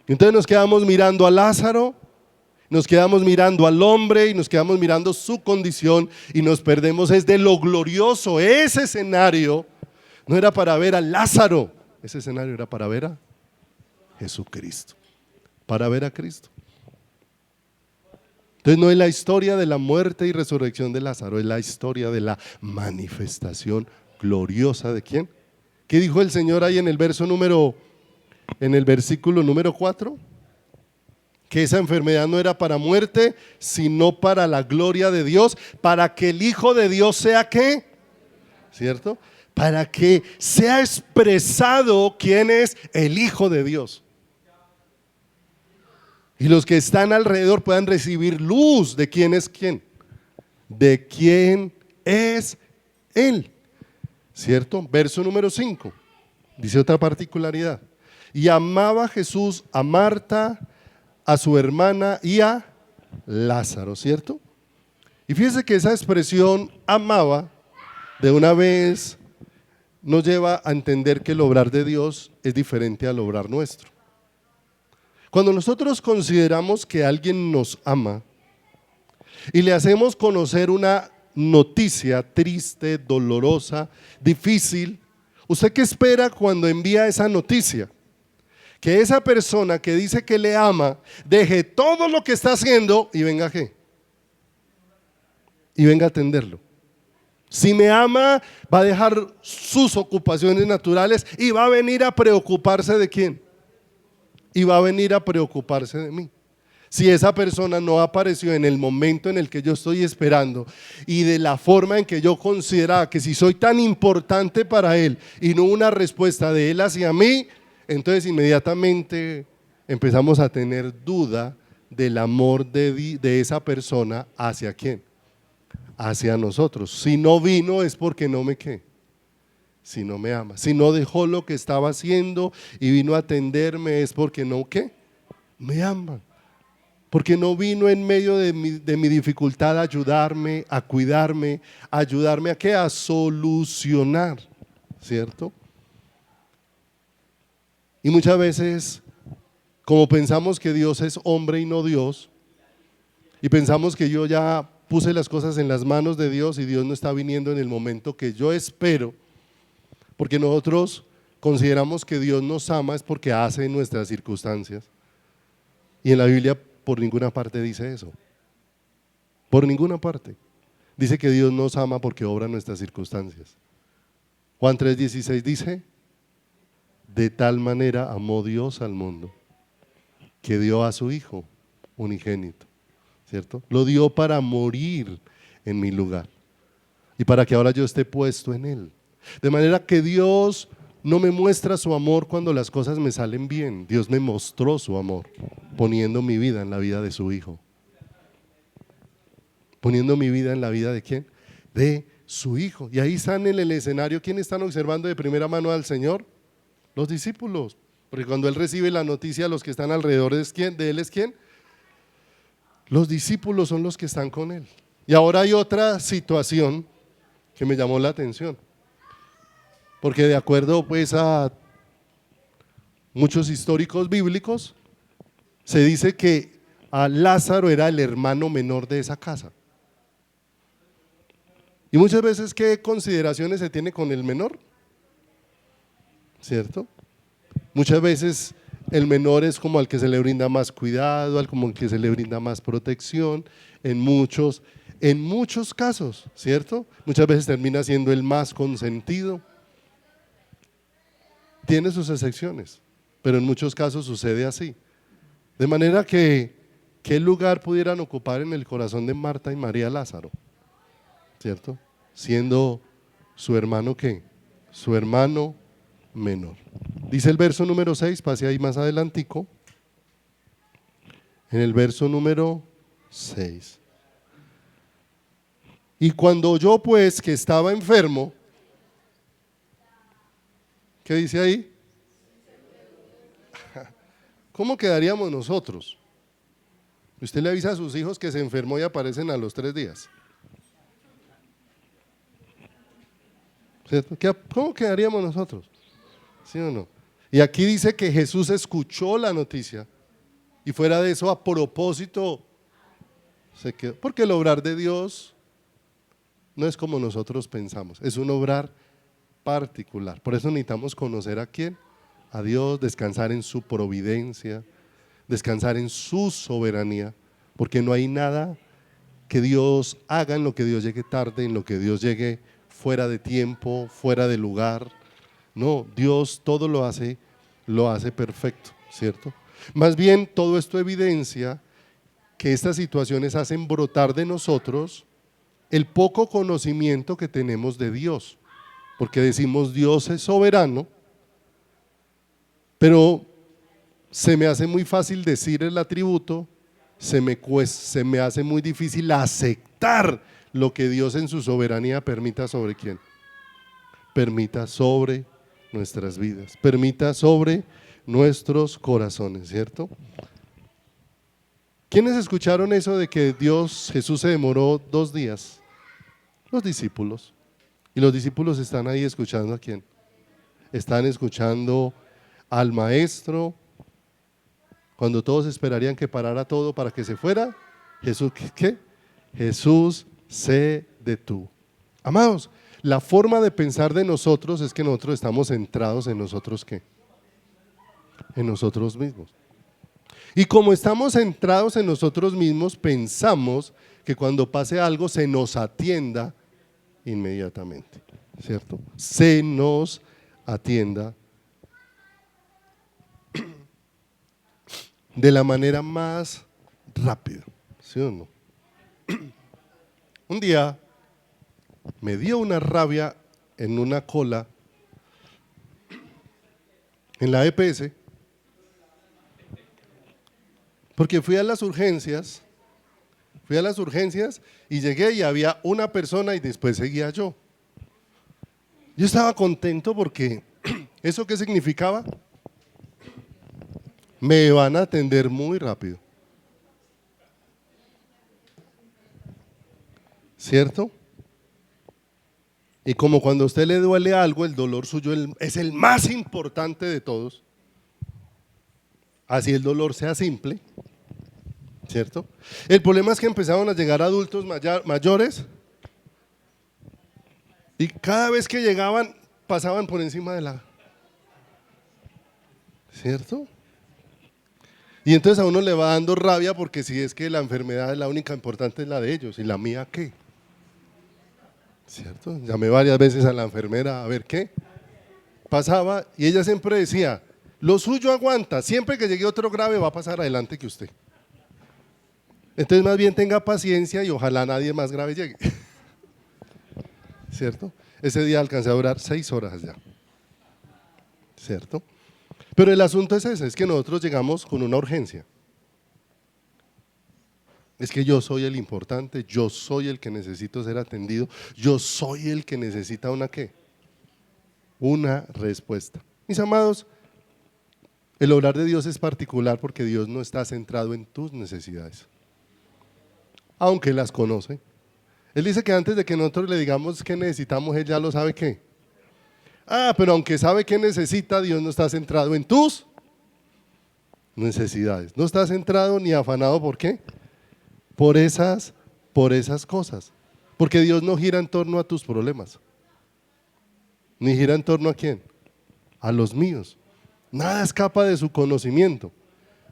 Entonces nos quedamos mirando a Lázaro, nos quedamos mirando al hombre y nos quedamos mirando su condición y nos perdemos es de lo glorioso. Ese escenario no era para ver a Lázaro, ese escenario era para ver a Jesucristo, para ver a Cristo. Entonces no es la historia de la muerte y resurrección de Lázaro, es la historia de la manifestación gloriosa de ¿quién? ¿Qué dijo el Señor ahí en el versículo número 4? Que esa enfermedad no era para muerte, sino para la gloria de Dios, para que el Hijo de Dios sea ¿qué? ¿Cierto? Para que sea expresado quién es el Hijo de Dios. Y los que están alrededor puedan recibir luz de quién es quién, de quién es Él, ¿cierto? Verso número 5, dice otra particularidad: y amaba Jesús a Marta, a su hermana y a Lázaro, ¿cierto? Y fíjese que esa expresión amaba de una vez nos lleva a entender que el obrar de Dios es diferente al obrar nuestro. Cuando nosotros consideramos que alguien nos ama y le hacemos conocer una noticia triste, dolorosa, difícil, ¿usted qué espera cuando envía esa noticia? Que esa persona que dice que le ama deje todo lo que está haciendo y venga ¿qué? Y venga a atenderlo. Si me ama, va a dejar sus ocupaciones naturales y va a venir a preocuparse de ¿quién? Y va a venir a preocuparse de mí. Si esa persona no apareció en el momento en el que yo estoy esperando y de la forma en que yo consideraba que si soy tan importante para él y no una respuesta de él hacia mí, entonces inmediatamente empezamos a tener duda del amor de esa persona hacia quién, hacia nosotros. Si no vino es porque no me qué, si no me ama. Si no dejó lo que estaba haciendo y vino a atenderme es porque no qué, me ama. Porque no vino en medio de mi dificultad a ayudarme, a cuidarme, a ayudarme a qué, a solucionar, ¿cierto? Y muchas veces, como pensamos que Dios es hombre y no Dios, y pensamos que yo ya puse las cosas en las manos de Dios y Dios no está viniendo en el momento que yo espero, porque nosotros consideramos que Dios nos ama es porque hace en nuestras circunstancias. Y en la Biblia por ninguna parte dice eso. Por ninguna parte. Dice que Dios nos ama porque obra en nuestras circunstancias. Juan 3:16 dice, de tal manera amó Dios al mundo, que dio a su Hijo unigénito, ¿cierto? Lo dio para morir en mi lugar y para que ahora yo esté puesto en Él. De manera que Dios no me muestra su amor cuando las cosas me salen bien. Dios me mostró su amor poniendo mi vida en la vida de su Hijo. Poniendo mi vida en la vida ¿de quién? De su Hijo. Y ahí están en el escenario, ¿quién están observando de primera mano al Señor? Los discípulos. Porque cuando Él recibe la noticia, los que están alrededor de Él es ¿quién? Los discípulos son los que están con Él. Y ahora hay otra situación que me llamó la atención. Porque de acuerdo pues a muchos históricos bíblicos, se dice que a Lázaro era el hermano menor de esa casa. Y muchas veces, ¿qué consideraciones se tiene con el menor? ¿Cierto? Muchas veces el menor es como al que se le brinda más cuidado, al como al que se le brinda más protección, en muchos casos, ¿cierto? Muchas veces termina siendo el más consentido. Tiene sus excepciones, pero en muchos casos sucede así. De manera que, ¿qué lugar pudieran ocupar en el corazón de Marta y María Lázaro? ¿Cierto? Siendo su hermano ¿qué? Su hermano menor. Dice el verso número 6, pase ahí más adelantico. En el verso número 6. Y cuando oyó pues que estaba enfermo, ¿qué dice ahí? ¿Cómo quedaríamos nosotros? Usted le avisa a sus hijos que se enfermó y aparecen a los 3 días. ¿Cierto? ¿Cómo quedaríamos nosotros? ¿Sí o no? Y aquí dice que Jesús escuchó la noticia y fuera de eso a propósito se quedó. Porque el obrar de Dios no es como nosotros pensamos, es un obrar particular. Por eso necesitamos conocer a quién, a Dios, descansar en su providencia, descansar en su soberanía, porque no hay nada que Dios haga en lo que Dios llegue tarde, en lo que Dios llegue fuera de tiempo, fuera de lugar. No, Dios todo lo hace perfecto, ¿cierto? Más bien todo esto evidencia que estas situaciones hacen brotar de nosotros el poco conocimiento que tenemos de Dios, porque decimos Dios es soberano, pero se me hace muy fácil decir el atributo, se me hace muy difícil aceptar lo que Dios en su soberanía permita sobre quién, permita sobre nuestras vidas, permita sobre nuestros corazones, ¿cierto? ¿Quiénes escucharon eso de que Jesús se demoró 2 días? Los discípulos. Y los discípulos están ahí escuchando ¿a quién? Están escuchando al maestro. Cuando todos esperarían que parara todo para que se fuera, Jesús, ¿qué? Jesús se detuvo. Amados, la forma de pensar de nosotros es que nosotros estamos centrados en nosotros ¿qué? En nosotros mismos. Y como estamos centrados en nosotros mismos, pensamos que cuando pase algo se nos atienda inmediatamente, ¿cierto? Se nos atienda de la manera más rápida, ¿sí o no? Un día me dio una rabia en una cola en la EPS, porque fui a las urgencias y llegué y había una persona y después seguía yo. Yo estaba contento porque ¿eso qué significaba? Me van a atender muy rápido, ¿cierto? Y como cuando a usted le duele algo, el dolor suyo es el más importante de todos, así el dolor sea simple, ¿cierto? El problema es que empezaron a llegar adultos mayores y cada vez que llegaban pasaban por encima de la... ¿cierto? Y entonces a uno le va dando rabia porque si es que la enfermedad es la única importante es la de ellos, ¿y la mía qué? ¿Cierto? Llamé varias veces a la enfermera a ver qué pasaba y ella siempre decía, lo suyo aguanta, siempre que llegue otro grave va a pasar adelante que usted. Entonces más bien tenga paciencia y ojalá nadie más grave llegue. ¿Cierto? Ese día alcancé a durar 6 horas ya. ¿Cierto? Pero el asunto es ese, es que nosotros llegamos con una urgencia. Es que yo soy el importante, yo soy el que necesito ser atendido, yo soy el que necesita una ¿qué? Una respuesta. Mis amados, el obrar de Dios es particular porque Dios no está centrado en tus necesidades, aunque las conoce. Él dice que antes de que nosotros le digamos qué necesitamos, Él ya lo sabe qué. Pero aunque sabe qué necesita, Dios no está centrado en tus necesidades. No está centrado ni afanado, ¿por qué? Por esas cosas. Porque Dios no gira en torno a tus problemas. Ni gira en torno a quién, a los míos. Nada escapa de su conocimiento.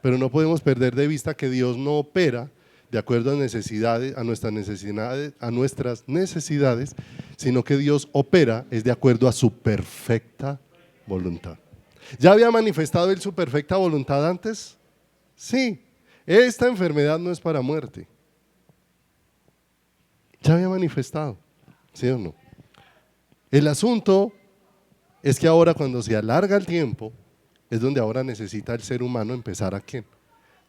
Pero no podemos perder de vista que Dios no opera de acuerdo a necesidades, a nuestras necesidades, sino que Dios opera es de acuerdo a su perfecta voluntad. ¿Ya había manifestado Él su perfecta voluntad antes? Sí, esta enfermedad no es para muerte. Ya había manifestado, ¿sí o no? El asunto es que ahora cuando se alarga el tiempo, es donde ahora necesita el ser humano empezar ¿a qué?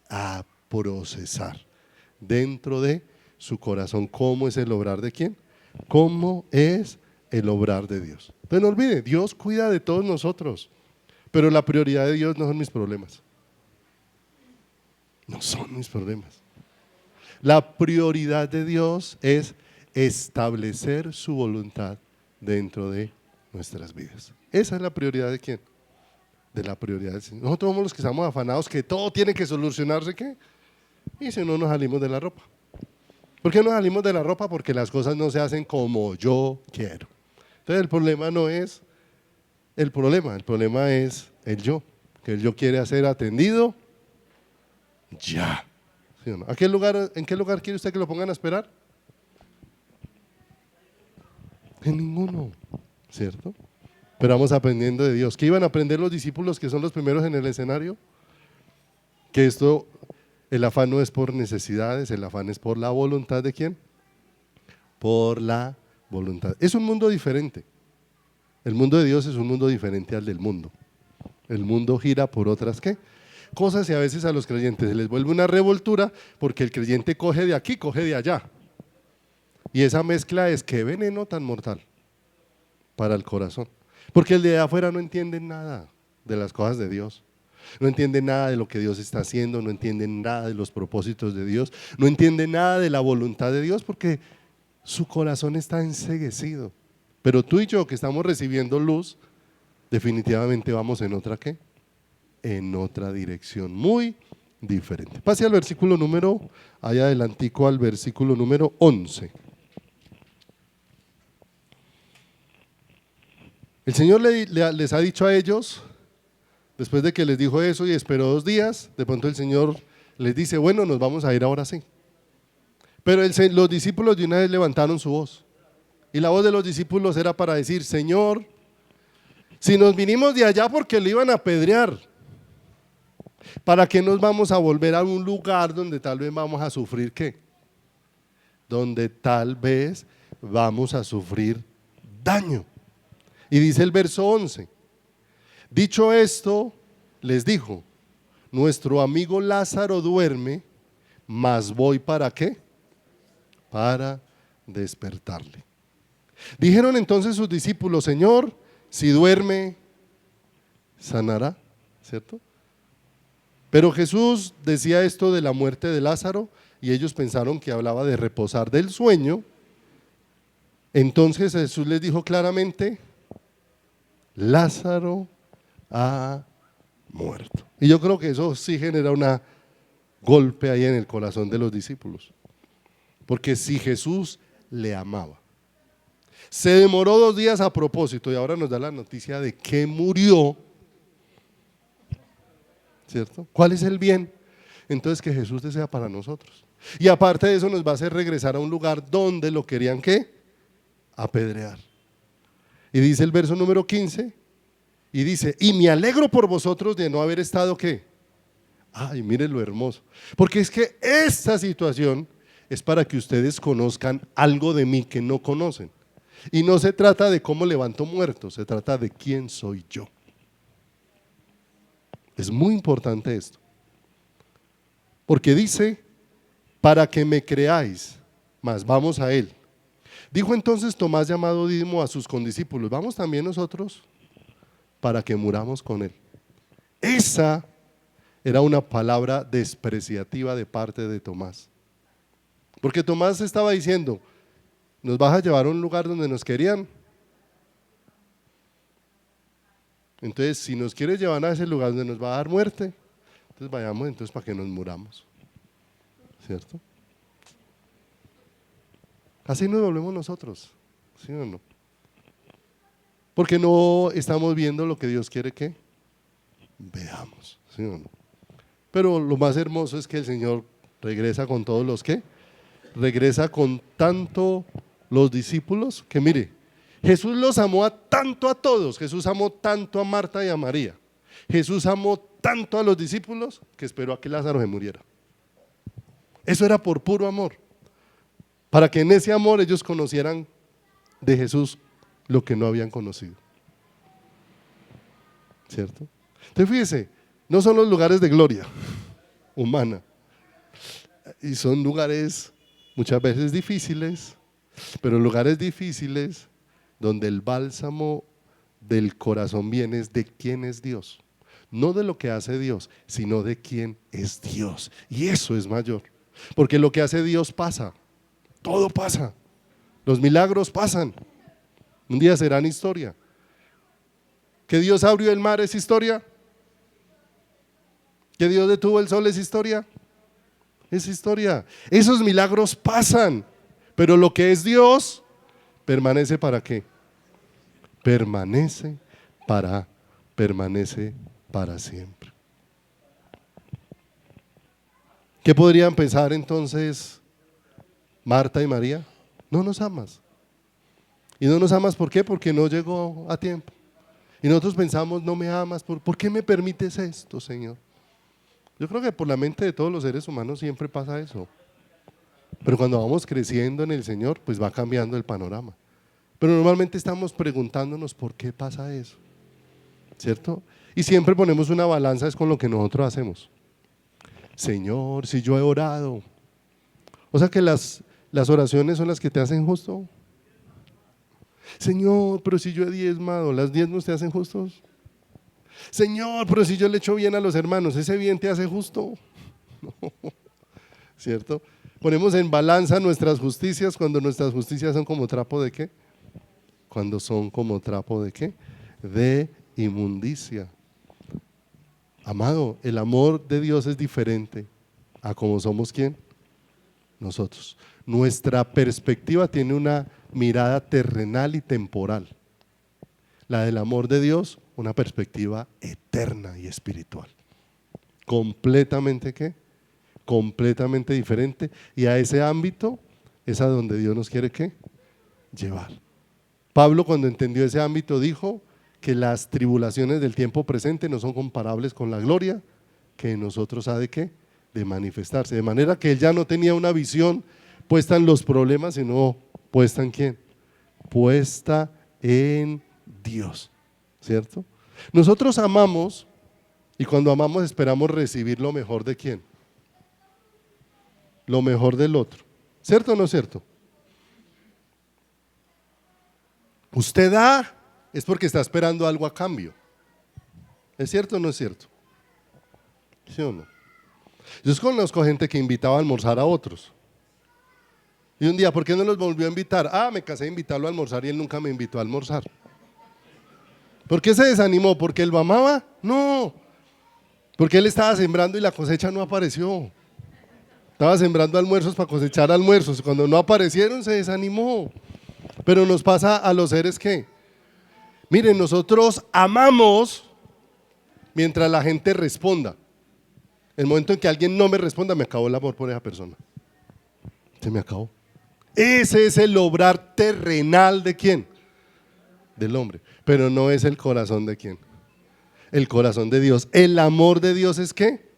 A procesar dentro de su corazón cómo es el obrar de quién, cómo es el obrar de Dios. Entonces no olvide, Dios cuida de todos nosotros, pero la prioridad de Dios no son mis problemas. No son mis problemas. La prioridad de Dios es establecer su voluntad dentro de nuestras vidas. Esa es la prioridad de quién, de la prioridad del Señor. Nosotros somos los que estamos afanados que todo tiene que solucionarse, ¿qué? Y si no nos salimos de la ropa. ¿Por qué nos salimos de la ropa? Porque las cosas no se hacen como yo quiero. Entonces el problema no es el problema es el yo, que el yo quiere ser atendido ya. ¿Sí o no? ¿En qué lugar quiere usted que lo pongan a esperar? En ninguno, ¿cierto? Pero vamos aprendiendo de Dios. ¿Qué iban a aprender los discípulos que son los primeros en el escenario? Que esto, el afán no es por necesidades, el afán es por la voluntad ¿de quién? Por la voluntad. Es un mundo diferente. El mundo de Dios es un mundo diferente al del mundo. El mundo gira por otras ¿qué? Cosas y a veces a los creyentes se les vuelve una revoltura porque el creyente coge de aquí, coge de allá. Y esa mezcla es qué veneno tan mortal para el corazón. Porque el de afuera no entiende nada de las cosas de Dios. No entiende nada de lo que Dios está haciendo, no entiende nada de los propósitos de Dios, no entiende nada de la voluntad de Dios porque su corazón está enceguecido. Pero tú y yo que estamos recibiendo luz, definitivamente vamos en otra ¿qué? En otra dirección muy diferente. Pase al versículo número, allá adelantico al versículo número 11. El Señor les ha dicho a ellos, después de que les dijo eso y esperó 2 días, de pronto el Señor les dice, bueno, nos vamos a ir ahora sí. Pero los discípulos de una vez levantaron su voz. Y la voz de los discípulos era para decir, Señor, si nos vinimos de allá porque lo iban a apedrear, ¿para qué nos vamos a volver a un lugar donde tal vez vamos a sufrir qué? Donde tal vez vamos a sufrir daño. Y dice el verso 11, dicho esto, les dijo, nuestro amigo Lázaro duerme, mas voy ¿para qué? Para despertarle. Dijeron entonces sus discípulos, Señor, si duerme, sanará, ¿cierto? Pero Jesús decía esto de la muerte de Lázaro y ellos pensaron que hablaba de reposar del sueño. Entonces Jesús les dijo claramente, Lázaro ha muerto. Y yo creo que eso sí genera un golpe ahí en el corazón de los discípulos. Porque si Jesús le amaba, se demoró 2 días a propósito y ahora nos da la noticia de que murió. ¿cierto? ¿Cuál es el bien? Entonces que Jesús desea para nosotros. Y aparte de eso nos va a hacer regresar a un lugar donde lo querían ¿qué? Apedrear. Y dice el verso número 15, y dice, y me alegro por vosotros de no haber estado ¿qué? Ay, miren lo hermoso. Porque es que esta situación es para que ustedes conozcan algo de mí que no conocen. Y no se trata de cómo levanto muertos, se trata de quién soy yo. Es muy importante esto. Porque dice, para que me creáis, más vamos a él. Dijo entonces Tomás llamado Dídimo a sus condiscípulos, vamos también nosotros para que muramos con él. Esa era una palabra despreciativa de parte de Tomás. Porque Tomás estaba diciendo, ¿nos vas a llevar a un lugar donde nos querían? Entonces, si nos quieres llevar a ese lugar donde nos va a dar muerte, entonces vayamos entonces para que nos muramos. ¿Cierto? Así nos volvemos nosotros, ¿sí o no? Porque no estamos viendo lo que Dios quiere que veamos, ¿sí o no? Pero lo más hermoso es que el Señor regresa con todos los que, regresa con tanto los discípulos, que mire, Jesús los amó tanto a todos, Jesús amó tanto a Marta y a María, Jesús amó tanto a los discípulos que esperó a que Lázaro se muriera. Eso era por puro amor, para que en ese amor ellos conocieran de Jesús lo que no habían conocido. ¿Cierto? Entonces fíjese, no son los lugares de gloria humana, y son lugares muchas veces difíciles, pero lugares difíciles donde el bálsamo del corazón viene es de quién es Dios, no de lo que hace Dios, sino de quién es Dios, y eso es mayor, porque lo que hace Dios pasa, todo pasa, los milagros pasan, un día serán historia. Que Dios abrió el mar es historia, que Dios detuvo el sol es historia, es historia. Esos milagros pasan, pero lo que es Dios permanece para qué, permanece para siempre. ¿Qué podrían pensar entonces Marta y María? No nos amas. Y no nos amas, ¿por qué? Porque no llegó a tiempo. Y nosotros pensamos, no me amas, ¿por qué me permites esto, Señor? Yo creo que por la mente de todos los seres humanos siempre pasa eso. Pero cuando vamos creciendo en el Señor, pues va cambiando el panorama. Pero normalmente estamos preguntándonos por qué pasa eso, ¿cierto? Y siempre ponemos una balanza, es con lo que nosotros hacemos. Señor, si yo he orado. O sea que las oraciones son las que te hacen justo. Señor, pero si yo he diezmado, ¿las diezmos te hacen justos? Señor, pero si yo le echo bien a los hermanos, ¿ese bien te hace justo? No, ¿cierto? Ponemos en balanza nuestras justicias cuando nuestras justicias son como trapo de ¿qué? Cuando son como trapo de ¿qué? De inmundicia. Amado, el amor de Dios es diferente a como somos ¿quién? Nosotros. Nuestra perspectiva tiene una mirada terrenal y temporal. La del amor de Dios, una perspectiva eterna y espiritual. Completamente ¿qué? Completamente diferente, y a ese ámbito es a donde Dios nos quiere ¿qué? Llevar. Pablo, cuando entendió ese ámbito, dijo que las tribulaciones del tiempo presente no son comparables con la gloria que en nosotros ha de ¿qué? De manifestarse, de manera que él ya no tenía una visión puesta en los problemas, sino puesta en ¿quién? Puesta en Dios, ¿cierto? Nosotros amamos, y cuando amamos esperamos recibir lo mejor de ¿quién? Lo mejor del otro, ¿cierto o no es cierto? Usted da es porque está esperando algo a cambio, ¿es cierto o no es cierto? ¿Sí o no? Yo conozco gente que invitaba a almorzar a otros, y un día, ¿por qué no los volvió a invitar? Me casé de invitarlo a almorzar y él nunca me invitó a almorzar. ¿Por qué se desanimó? ¿Porque él lo amaba? No, porque él estaba sembrando y la cosecha no apareció. Estaba sembrando almuerzos para cosechar almuerzos, cuando no aparecieron se desanimó. Pero nos pasa a los seres que, miren, nosotros amamos mientras la gente responda. El momento en que alguien no me responda, me acabó el amor por esa persona. Se me acabó. Ese es el obrar terrenal de quién? Del hombre. Pero no es el corazón de quién. El corazón de Dios. El amor de Dios es ¿qué?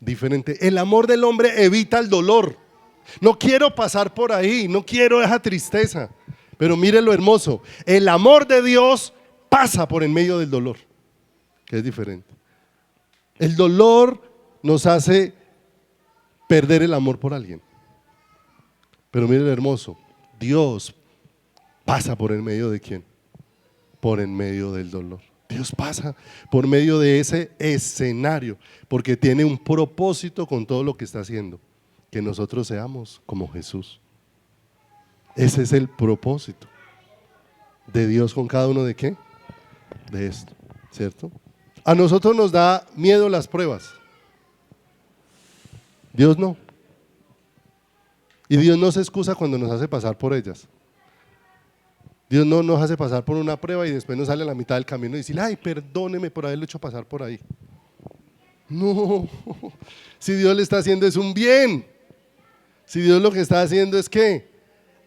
Diferente. El amor del hombre evita el dolor. No quiero pasar por ahí, no quiero esa tristeza. Pero mire lo hermoso. El amor de Dios pasa por en medio del dolor, que es diferente. El dolor nos hace perder el amor por alguien. Pero mire lo hermoso. Dios pasa por en medio de quién? Por en medio del dolor. Dios pasa por medio de ese escenario, porque tiene un propósito con todo lo que está haciendo, que nosotros seamos como Jesús. Ese es el propósito de Dios con cada uno de qué, de esto, ¿cierto? A nosotros nos da miedo las pruebas, Dios no. Y Dios no se excusa cuando nos hace pasar por ellas. Dios no nos hace pasar por una prueba y después nos sale a la mitad del camino y dice, ay, perdóneme por haberlo hecho pasar por ahí. No, si Dios le está haciendo es un bien. Si Dios lo que está haciendo es ¿qué?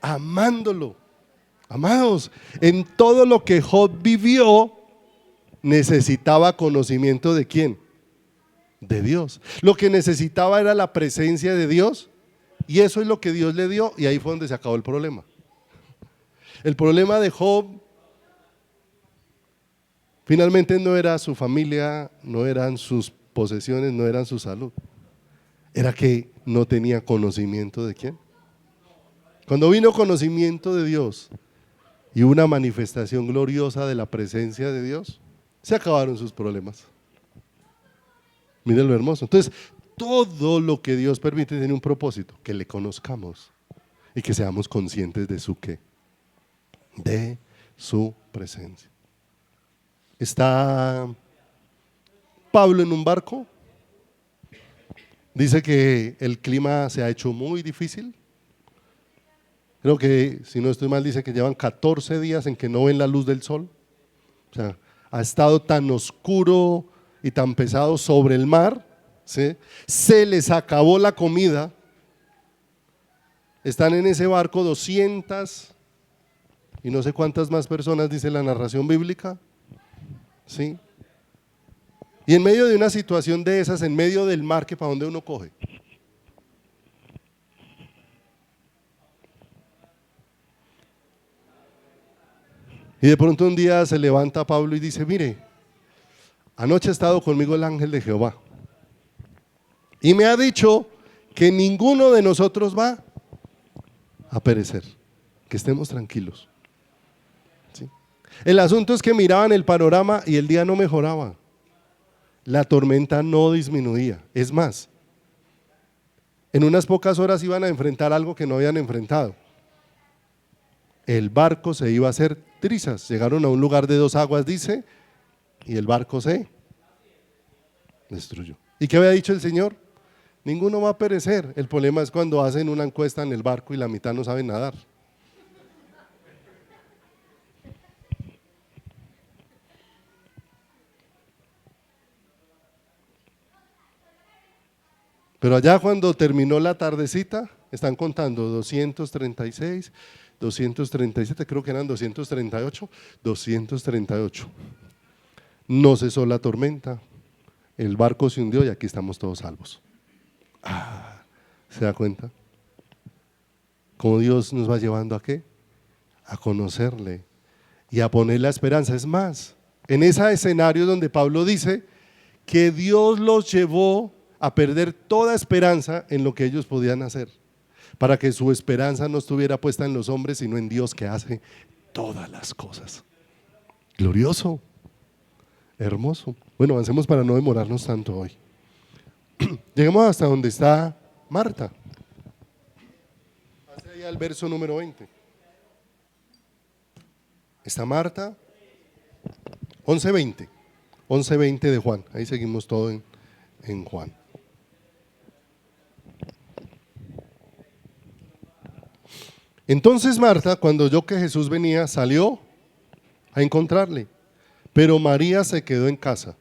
Amándolo. Amados, en todo lo que Job vivió, necesitaba conocimiento de ¿quién? De Dios. Lo que necesitaba era la presencia de Dios, y eso es lo que Dios le dio, y ahí fue donde se acabó el problema. El problema de Job finalmente no era su familia, no eran sus posesiones, no eran su salud. Era que no tenía conocimiento de quién. Cuando vino conocimiento de Dios y una manifestación gloriosa de la presencia de Dios, se acabaron sus problemas. Miren lo hermoso. Entonces, todo lo que Dios permite tiene un propósito, que le conozcamos y que seamos conscientes de su qué, de su presencia. Está Pablo en un barco. Dice que el clima se ha hecho muy difícil. Creo que, si no estoy mal, dice que llevan 14 días en que no ven la luz del sol. O sea, ha estado tan oscuro y tan pesado sobre el mar, ¿sí? Se les acabó la comida. Están en ese barco 200 y no sé cuántas más personas, dice la narración bíblica, ¿sí? Y en medio de una situación de esas, en medio del mar, ¿que para dónde uno coge? Y de pronto un día se levanta Pablo y dice, mire, anoche ha estado conmigo el ángel de Jehová y me ha dicho que ninguno de nosotros va a perecer, que estemos tranquilos. ¿Sí? El asunto es que miraban el panorama y el día no mejoraba, la tormenta no disminuía. Es más, en unas pocas horas iban a enfrentar algo que no habían enfrentado. El barco se iba a hacer trizas. Llegaron a un lugar de 2 aguas, dice, y el barco se destruyó. ¿Y qué había dicho el Señor? Ninguno va a perecer. El problema es cuando hacen una encuesta en el barco y la mitad no saben nadar. Pero allá cuando terminó la tardecita, están contando 236, 237, creo que eran 238, 238. No cesó la tormenta, el barco se hundió y aquí estamos todos salvos. ¿Se da cuenta? Cómo Dios nos va llevando a qué? A conocerle y a poner la esperanza. Es más, en ese escenario donde Pablo dice que Dios los llevó a perder toda esperanza en lo que ellos podían hacer, para que su esperanza no estuviera puesta en los hombres, sino en Dios que hace todas las cosas. Glorioso, hermoso. Bueno, avancemos para no demorarnos tanto hoy. Lleguemos hasta donde está Marta. Hacia allá el verso número 20. Está Marta, 11:20. 11:20 de Juan. Ahí seguimos todo en Juan. Entonces Marta, cuando oyó que Jesús venía, salió a encontrarle, pero María se quedó en casa.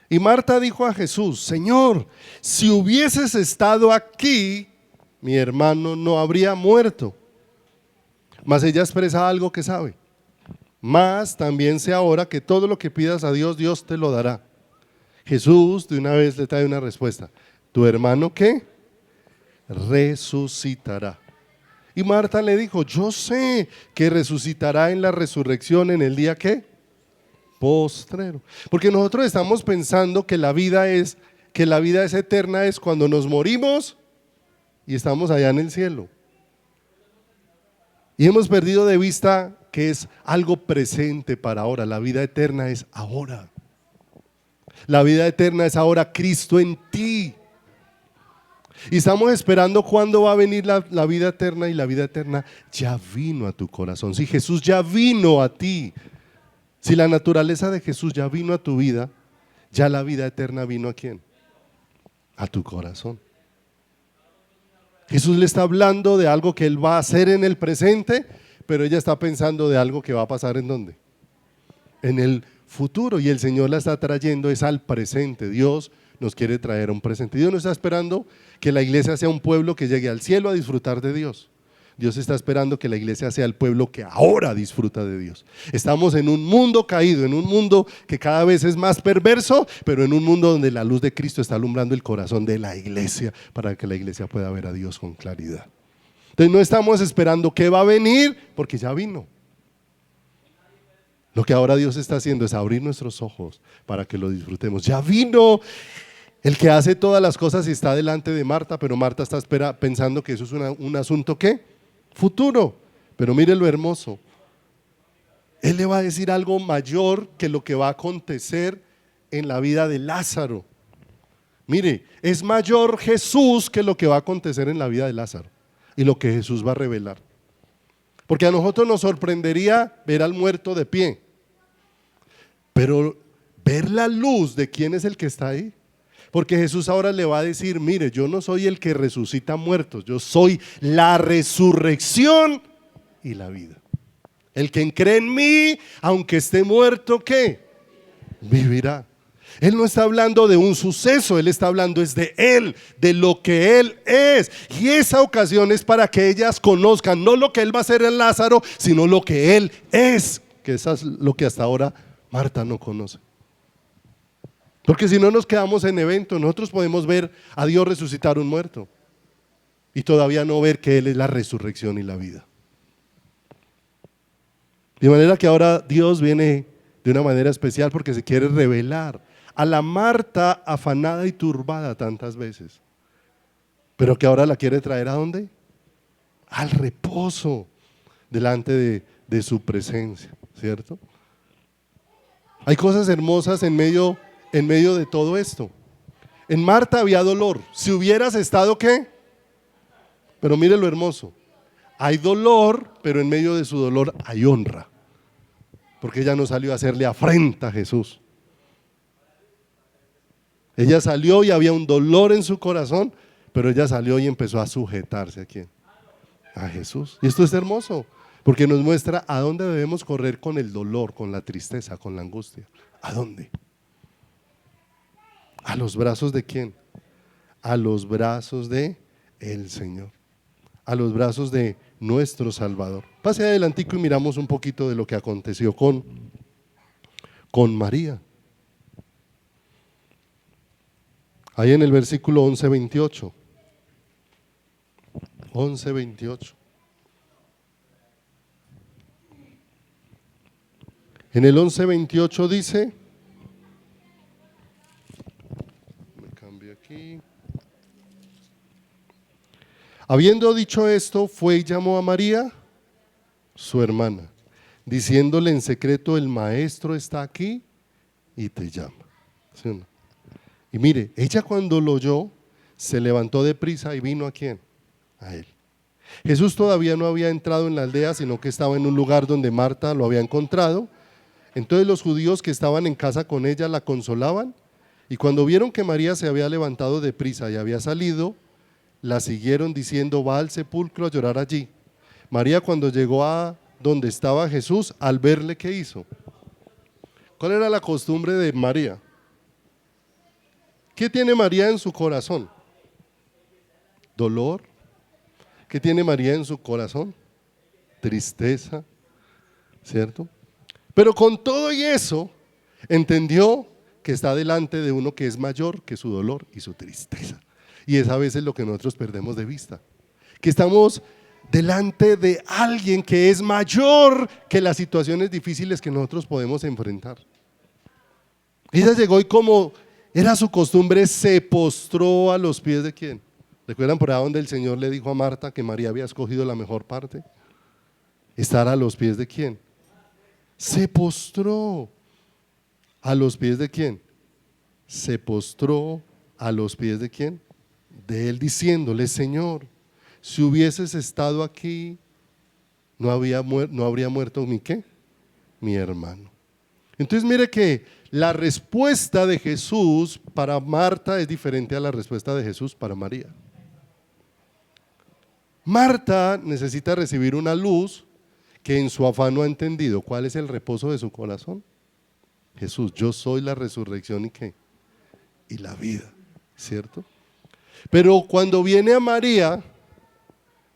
Y Marta dijo a Jesús: Señor, si hubieses estado aquí, mi hermano no habría muerto. Mas ella expresa algo que sabe. Mas también sé ahora que todo lo que pidas a Dios, Dios te lo dará. Jesús de una vez le trae una respuesta: ¿tu hermano qué? Resucitará. Y Marta le dijo: yo sé que resucitará en la resurrección en el día ¿qué? Postrero. Porque nosotros estamos pensando que la vida es eterna, es cuando nos morimos y estamos allá en el cielo. Y hemos perdido de vista que es algo presente para ahora. La vida eterna es ahora. La vida eterna es ahora Cristo en ti. Y estamos esperando cuándo va a venir la vida eterna, y la vida eterna ya vino a tu corazón. Si Jesús ya vino a ti, si la naturaleza de Jesús ya vino a tu vida, ya la vida eterna vino ¿a quién? A tu corazón. Jesús le está hablando de algo que Él va a hacer en el presente, pero ella está pensando de algo que va a pasar ¿en dónde? En el futuro. Y el Señor la está trayendo es al presente. Dios nos quiere traer a un presente. Dios no está esperando que la iglesia sea un pueblo que llegue al cielo a disfrutar de Dios. Dios está esperando que la iglesia sea el pueblo que ahora disfruta de Dios. Estamos en un mundo caído, en un mundo que cada vez es más perverso, pero en un mundo donde la luz de Cristo está alumbrando el corazón de la iglesia para que la iglesia pueda ver a Dios con claridad. Entonces no estamos esperando que va a venir, porque ya vino. Lo que ahora Dios está haciendo es abrir nuestros ojos para que lo disfrutemos. Ya vino el que hace todas las cosas y está delante de Marta, pero Marta está pensando que eso es un asunto ¿qué? Futuro. Pero mire lo hermoso. Él le va a decir algo mayor que lo que va a acontecer en la vida de Lázaro. Mire, es mayor Jesús que lo que va a acontecer en la vida de Lázaro y lo que Jesús va a revelar. Porque a nosotros nos sorprendería ver al muerto de pie, pero ver la luz de quién es el que está ahí. Porque Jesús ahora le va a decir: mire, yo no soy el que resucita muertos, yo soy la resurrección y la vida. El que cree en mí, aunque esté muerto, ¿qué? Vivirá. Él no está hablando de un suceso, Él está hablando es de Él, de lo que Él es. Y esa ocasión es para que ellas conozcan no lo que Él va a hacer en Lázaro, sino lo que Él es, que eso es lo que hasta ahora Marta no conoce. Porque si no nos quedamos en evento, nosotros podemos ver a Dios resucitar un muerto y todavía no ver que Él es la resurrección y la vida. De manera que ahora Dios viene de una manera especial porque se quiere revelar a la Marta afanada y turbada tantas veces, pero que ahora la quiere traer ¿a dónde? Al reposo delante de su presencia, ¿cierto? Hay cosas hermosas en medio de todo esto. En Marta había dolor. Si hubieras estado ¿qué? Pero mire lo hermoso. Hay dolor, pero en medio de su dolor hay honra. Porque ella no salió a hacerle afrenta a Jesús. Ella salió y había un dolor en su corazón, pero ella salió y empezó a sujetarse ¿a quién? A Jesús. Y esto es hermoso, porque nos muestra a dónde debemos correr con el dolor, con la tristeza, con la angustia. ¿A dónde? ¿A los brazos de quién? A los brazos de el Señor, a los brazos de nuestro Salvador. Pase adelantico y miramos un poquito de lo que aconteció con María. Ahí en el versículo 11:28. 11:28. En el 11:28 dice, me cambio aquí. Habiendo dicho esto, fue y llamó a María, su hermana, diciéndole en secreto: el maestro está aquí y te llama. ¿Sí o no? Y mire, ella cuando lo oyó, se levantó deprisa y vino ¿a quién? A él. Jesús todavía no había entrado en la aldea, sino que estaba en un lugar donde Marta lo había encontrado. Entonces los judíos que estaban en casa con ella la consolaban, y cuando vieron que María se había levantado deprisa y había salido, la siguieron diciendo: va al sepulcro a llorar allí. María, cuando llegó a donde estaba Jesús, al verle, ¿qué hizo? ¿Cuál era la costumbre de María? ¿Qué tiene María en su corazón? Dolor. ¿Qué tiene María en su corazón? Tristeza, ¿cierto? Pero con todo y eso, entendió que está delante de uno que es mayor que su dolor y su tristeza. Y es a veces lo que nosotros perdemos de vista, que estamos delante de alguien que es mayor que las situaciones difíciles que nosotros podemos enfrentar. Ella llegó y, como era su costumbre, se postró a los pies de ¿quién? ¿Recuerdan por ahí donde el Señor le dijo a Marta que María había escogido la mejor parte? Estar a los pies de ¿quién? Se postró a los pies de ¿quién? Se postró a los pies de ¿quién? De él, diciéndole: Señor, si hubieses estado aquí, no habría muerto mi ¿qué? Mi hermano. Entonces mire que la respuesta de Jesús para Marta es diferente a la respuesta de Jesús para María. Marta necesita recibir una luz que en su afán no ha entendido. ¿Cuál es el reposo de su corazón? Jesús: yo soy la resurrección y ¿qué? Y la vida, ¿cierto? Pero cuando viene a María,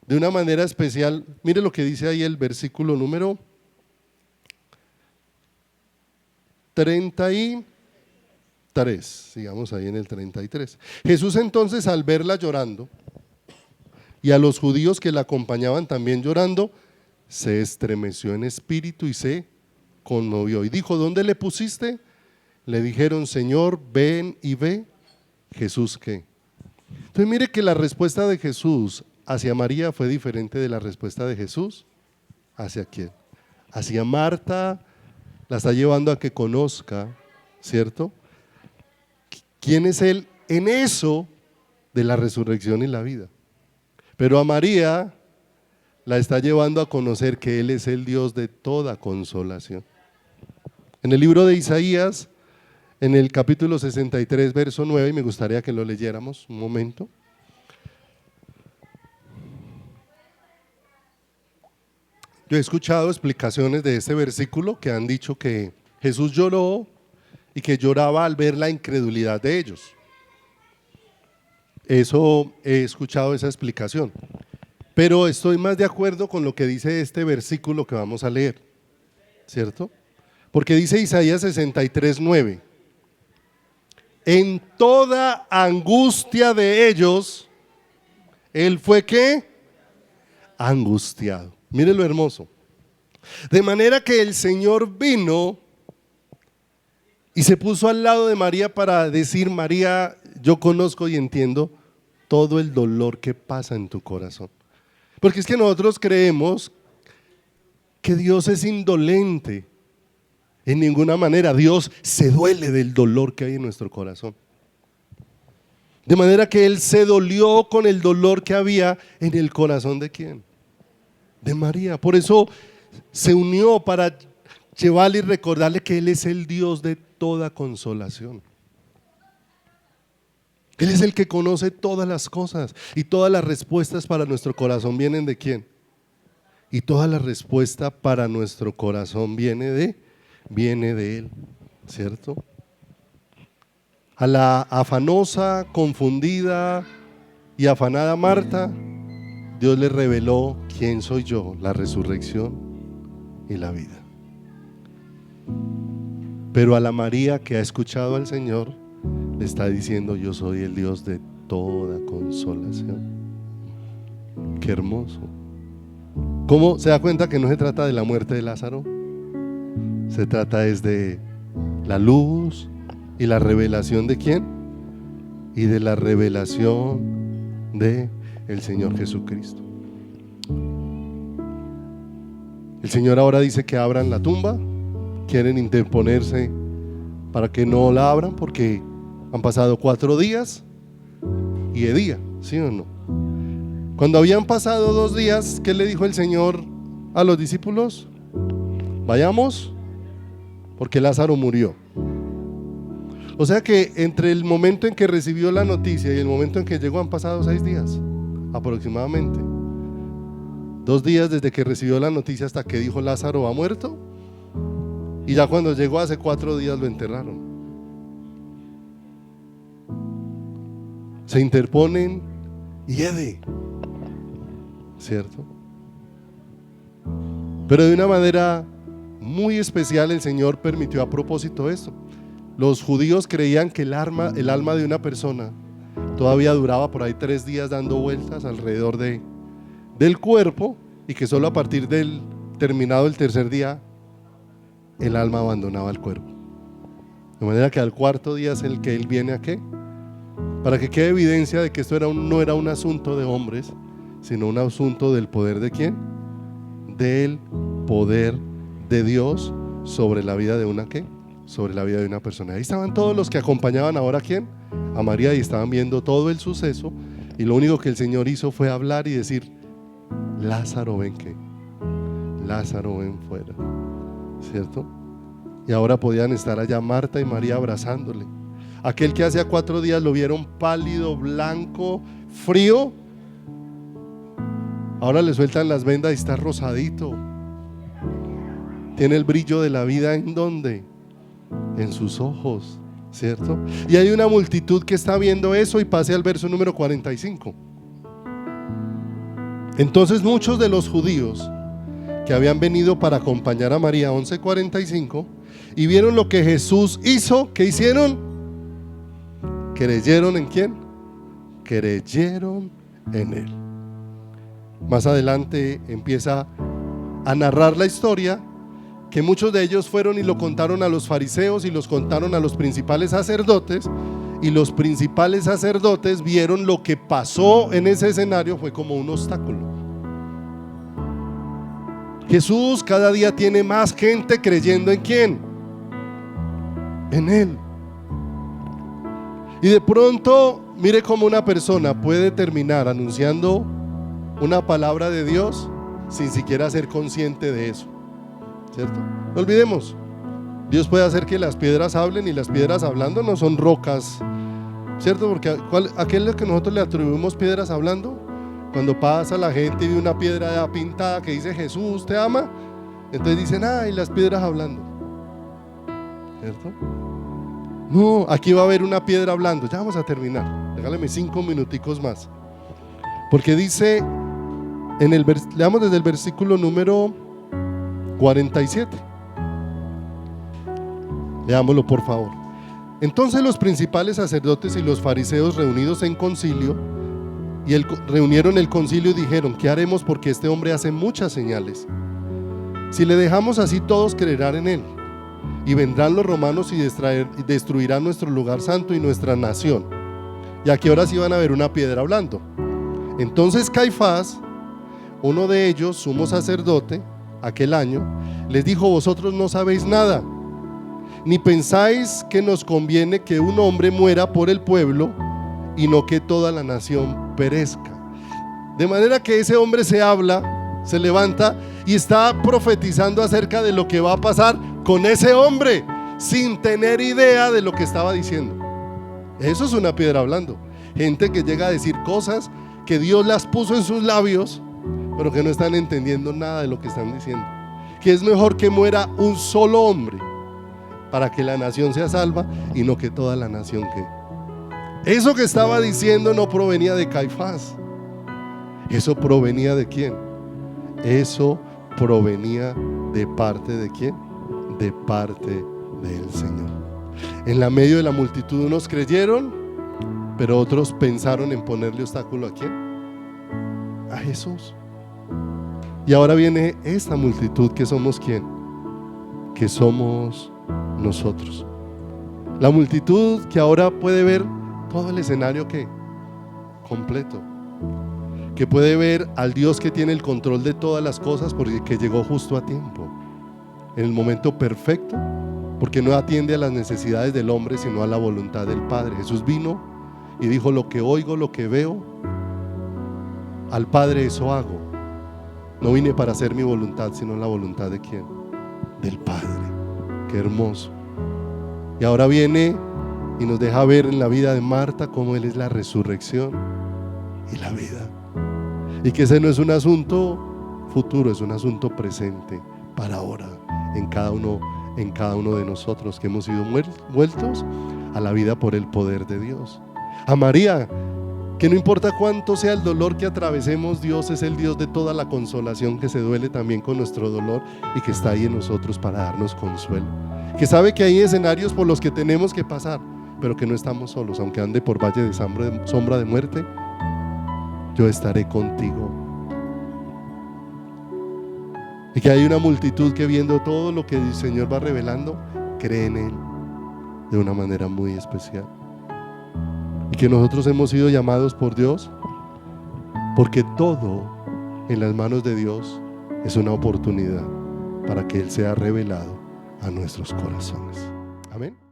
de una manera especial, mire lo que dice ahí el versículo número 33, sigamos ahí en el 33. Jesús entonces, al verla llorando, y a los judíos que la acompañaban también llorando, se estremeció en espíritu y se conmovió. Y dijo: ¿dónde le pusiste? Le dijeron: Señor, ven y ve. Jesús, ¿qué? Entonces mire que la respuesta de Jesús hacia María fue diferente de la respuesta de Jesús hacia quién. Hacia Marta la está llevando a que conozca, ¿cierto?, quién es Él en eso de la resurrección y la vida. Pero a María la está llevando a conocer que Él es el Dios de toda consolación. En el libro de Isaías, en el capítulo 63, verso 9, y me gustaría que lo leyéramos un momento. Yo he escuchado explicaciones de este versículo que han dicho que Jesús lloró y que lloraba al ver la incredulidad de ellos. Eso he escuchado, esa explicación. Pero estoy más de acuerdo con lo que dice este versículo que vamos a leer, ¿cierto? Porque dice Isaías 63, 9: en toda angustia de ellos, Él fue ¿qué? Angustiado. Mire lo hermoso. De manera que el Señor vino y se puso al lado de María para decir: María, yo conozco y entiendo todo el dolor que pasa en tu corazón. Porque es que nosotros creemos que Dios es indolente. En ninguna manera. Dios se duele del dolor que hay en nuestro corazón. De manera que Él se dolió con el dolor que había en el corazón ¿de quién? De María. Por eso se unió para llevarle y recordarle que Él es el Dios de toda consolación. Él es el que conoce todas las cosas, y todas las respuestas para nuestro corazón vienen ¿de quién? Y toda la respuesta para nuestro corazón viene de Él, ¿cierto? A la afanosa, confundida y afanada Marta, Dios le reveló: ¿quién soy yo? La resurrección y la vida. Pero a la María que ha escuchado al Señor, le está diciendo: yo soy el Dios de toda consolación. Qué hermoso. ¿Cómo se da cuenta que no se trata de la muerte de Lázaro? Se trata es de la luz y la revelación ¿de quién? Y de la revelación de el Señor Jesucristo. El Señor ahora dice que abran la tumba. Quieren interponerse para que no la abran, porque han pasado 4 días y de día, ¿sí o no? Cuando habían pasado 2 días, ¿qué le dijo el Señor a los discípulos? Vayamos, porque Lázaro murió. O sea que entre el momento en que recibió la noticia y el momento en que llegó han pasado 6 días aproximadamente. 2 días desde que recibió la noticia hasta que dijo: Lázaro ha muerto. Y ya cuando llegó hace 4 días lo enterraron. se interponen y hiede, ¿cierto? Pero de una manera muy especial el Señor permitió a propósito esto. Los judíos creían que el alma de una persona todavía duraba por ahí 3 días dando vueltas alrededor del cuerpo, y que solo a partir del terminado el tercer día el alma abandonaba el cuerpo. De manera que al cuarto día es el que Él viene a ¿qué? Para que quede evidencia de que esto no era un asunto de hombres, sino un asunto del poder ¿de quién? Del poder de Dios sobre la vida de una ¿qué? Sobre la vida de una persona. Ahí estaban todos los que acompañaban ahora ¿a quién? A María, y estaban viendo todo el suceso, y lo único que el Señor hizo fue hablar y decir: Lázaro, ven ¿qué? Lázaro, ven fuera, ¿cierto? Y ahora podían estar allá Marta y María abrazándole. Aquel que hace 4 días lo vieron pálido, blanco, frío, ahora le sueltan las vendas y está rosadito. Tiene el brillo de la vida, ¿en dónde? En sus ojos, ¿cierto? Y hay una multitud que está viendo eso, y pase al verso número 45. Entonces muchos de los judíos que habían venido para acompañar a María, 11:45, y vieron lo que Jesús hizo, ¿qué hicieron? ¿Creyeron en quién? Creyeron en Él. Más adelante empieza a narrar la historia, que muchos de ellos fueron y lo contaron a los fariseos y los contaron a los principales sacerdotes, y los principales sacerdotes vieron lo que pasó en ese escenario fue como un obstáculo. Jesús cada día tiene más gente creyendo en ¿quién? En Él. Y de pronto, mire cómo una persona puede terminar anunciando una palabra de Dios sin siquiera ser consciente de eso, ¿cierto? No olvidemos, Dios puede hacer que las piedras hablen, y las piedras hablando no son rocas, ¿cierto? Porque aquel que nosotros le atribuimos piedras hablando, cuando pasa la gente y ve una piedra ya pintada que dice Jesús te ama, entonces dicen: ay, las piedras hablando, ¿cierto? No, aquí va a haber una piedra hablando. Ya vamos a terminar, regáleme 5 minuticos más, porque dice leamos desde el versículo número 47. Leámoslo por favor. Entonces los principales sacerdotes y los fariseos reunidos en concilio, reunieron el concilio y dijeron: ¿qué haremos? Porque este hombre hace muchas señales. Si le dejamos así, todos creerán en él, y vendrán los romanos y destruirán nuestro lugar santo y nuestra nación. Y aquí ahora sí van a ver una piedra hablando. Entonces Caifás, uno de ellos, sumo sacerdote, aquel año, les dijo: vosotros no sabéis nada, ni pensáis que nos conviene que un hombre muera por el pueblo y no que toda la nación perezca. De manera que ese hombre se levanta y está profetizando acerca de lo que va a pasar con ese hombre, sin tener idea de lo que estaba diciendo. Eso es una piedra hablando. Gente que llega a decir cosas que Dios las puso en sus labios, pero que no están entendiendo nada de lo que están diciendo. Que es mejor que muera un solo hombre para que la nación sea salva, y no que toda la nación que. Eso que estaba diciendo no provenía de Caifás. Eso provenía de ¿quién? Eso provenía de parte de ¿quién? De parte del Señor. En la medio de la multitud unos creyeron, pero otros pensaron en ponerle obstáculo ¿a quién? A Jesús. Y ahora viene esta multitud, que somos ¿quién? Que somos nosotros. La multitud que ahora puede ver todo el escenario ¿qué? Completo. Que puede ver al Dios que tiene el control de todas las cosas, porque que llegó justo a tiempo, en el momento perfecto, porque no atiende a las necesidades del hombre, sino a la voluntad del Padre. Jesús vino y dijo: lo que oigo, lo que veo, al Padre eso hago. No vine para hacer mi voluntad, sino la voluntad de ¿quién? Del Padre. Qué hermoso. Y ahora viene y nos deja ver en la vida de Marta cómo Él es la resurrección y la vida, y que ese no es un asunto futuro, es un asunto presente para ahora, en cada uno de nosotros que hemos sido vueltos a la vida por el poder de Dios. A María, Que no importa cuánto sea el dolor que atravesemos, Dios es el Dios de toda la consolación, que se duele también con nuestro dolor y que está ahí en nosotros para darnos consuelo. Que sabe que hay escenarios por los que tenemos que pasar, pero que no estamos solos. Aunque ande por valle de sombra de muerte, yo estaré contigo. Y que hay una multitud que, viendo todo lo que el Señor va revelando, cree en Él de una manera muy especial. Y que nosotros hemos sido llamados por Dios, porque todo en las manos de Dios es una oportunidad para que Él sea revelado a nuestros corazones. Amén.